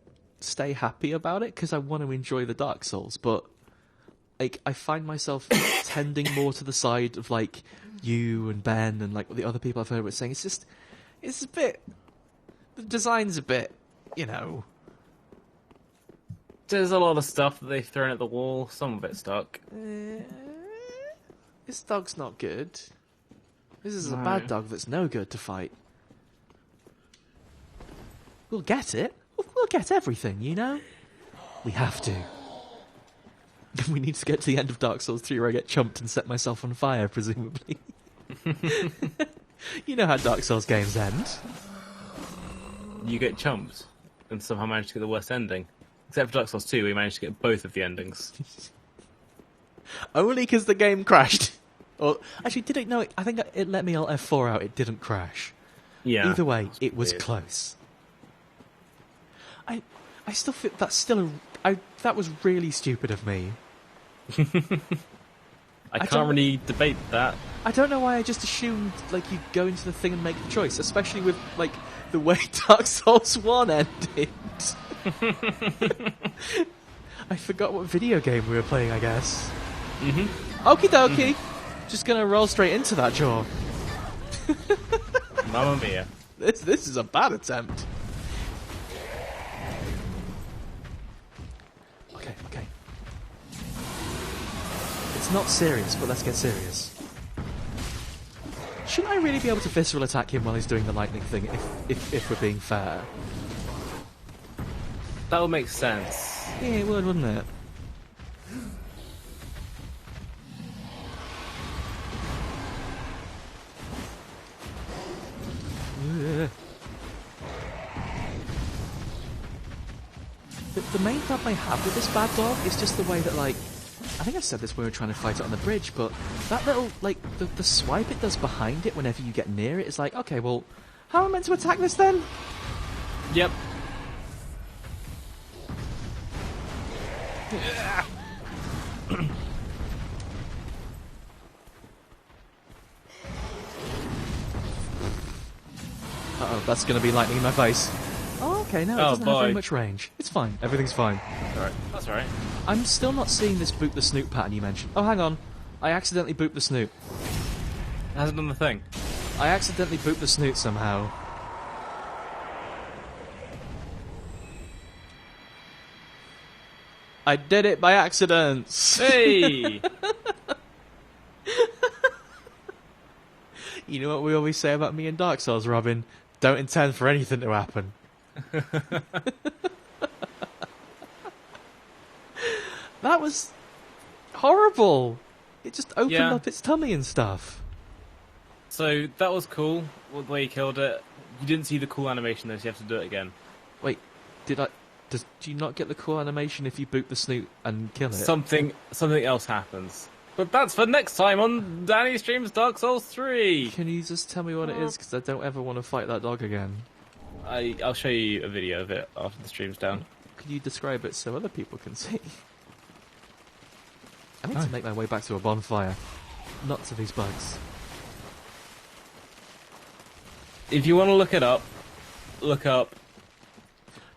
stay happy about it because I want to enjoy the Dark Souls, but like I find myself tending more to the side of like you and Ben and like the other people I've heard were saying. It's a bit. The design's a bit, you know. There's a lot of stuff that they've thrown at the wall. Some of it stuck. This dog's not good. This is a No. bad dog that's no good to fight. We'll get it. We'll get everything, you know? We have to. We need to get to the end of Dark Souls 3 where I get chumped and set myself on fire, presumably. You know how Dark Souls games end. You get chumped and somehow manage to get the worst ending. Except for Dark Souls 2, we managed to get both of the endings. Only because the game crashed. Or actually, did it? No, I think it let me alt F4 out. It didn't crash. Yeah. Either way, it was weird. close. I still feel that's still that was really stupid of me. I don't- can't really debate that. I don't know why I just assumed like you'd go into the thing and make the choice, especially with like the way Dark Souls 1 ended. I forgot what video game we were playing, I guess. Mm-hmm. Okie dokie. Just gonna roll straight into that jaw. Mamma mia. This is a bad attempt. Okay. It's not serious, but let's get serious. Shouldn't I really be able to visceral attack him while he's doing the lightning thing, if we're being fair? That would make sense. Yeah, it would, wouldn't it? Ugh. The main problem I have with this bad dog is just the way that, like, I think I said this when we were trying to fight it on the bridge, but that little, like, the swipe it does behind it whenever you get near it is like, okay, well, how am I meant to attack this then? Yep. Uh-oh, that's going to be lightning in my face. Oh, okay, no, it Oh, doesn't have very boy. much range. It's fine, everything's fine. That's alright. I'm still not seeing this boot the snoot pattern you mentioned. Oh, hang on. I accidentally booped the snoot. It hasn't done the thing. I accidentally booped the snoot somehow. I did it by accident. Hey! You know what we always say about me and Dark Souls, Robin? Don't intend for anything to happen. That was horrible. It just opened Yeah. up its tummy and stuff. So that was cool, the way you killed it. You didn't see the cool animation though, so you have to do it again. Wait, do you not get the cool animation if you boot the snoot and kill it? Something else happens. But that's for next time on Danny Streams Dark Souls 3. Can you just tell me what it is? Because I don't ever want to fight that dog again. I'll show you a video of it after the stream's down. Could you describe it so other people can see? I need to make my way back to a bonfire. Not to these bugs. If you want to look it up, look up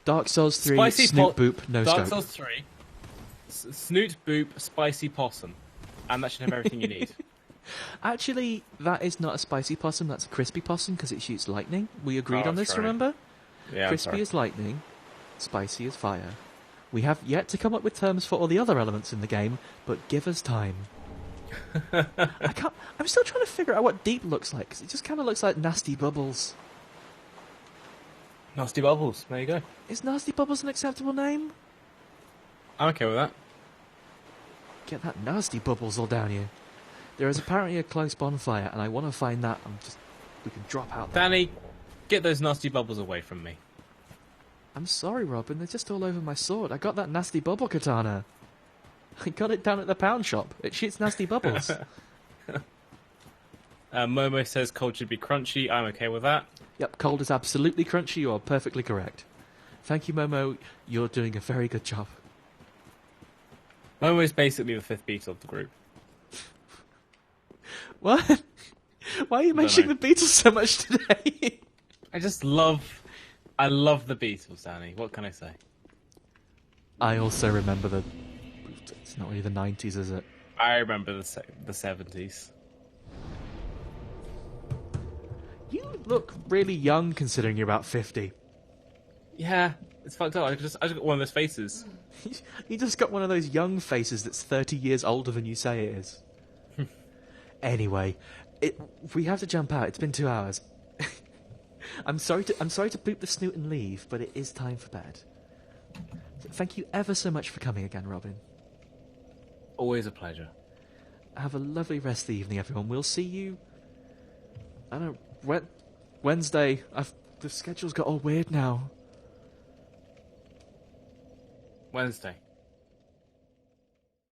Dark Souls 3, Spicy Snoot Boop, no Dark scope. Souls 3, Snoot Boop, Spicy Possum. And that should have everything you need. Actually, that is not a spicy possum, that's a crispy possum because it shoots lightning. We agreed on this, sorry. remember? Yeah, Crispy is lightning, spicy is fire. We have yet to come up with terms for all the other elements in the game, but give us time. I'm still trying to figure out what deep looks like, because it just kind of looks like Nasty Bubbles. Nasty Bubbles, there you go. Is Nasty Bubbles an acceptable name? I'm okay with that. Get that Nasty Bubbles all down you. There is apparently a close bonfire, and I want to find that. We can drop out there. Danny, get those Nasty Bubbles away from me. I'm sorry, Robin, they're just all over my sword. I got that Nasty Bubble katana. I got it down at the pound shop. It shoots nasty bubbles. Momo says cold should be crunchy. I'm okay with that. Yep, cold is absolutely crunchy. You are perfectly correct. Thank you, Momo. You're doing a very good job. Momo is basically the fifth Beatle of the group. What? Why are you mentioning the Beatles so much today? I love the Beatles, Danny. What can I say? I also remember it's not really the 90s, is it? I remember the 70s. You look really young considering you're about 50. Yeah, it's fucked up. I just got one of those faces. You just got one of those young faces that's 30 years older than you say it is. Anyway, we have to jump out. It's been 2 hours. I'm sorry to boop the snoot and leave, but it is time for bed. So thank you ever so much for coming again, Robin. Always a pleasure. Have a lovely rest of the evening, everyone. We'll see you, I don't know, Wednesday. The schedule's got all weird now. Wednesday.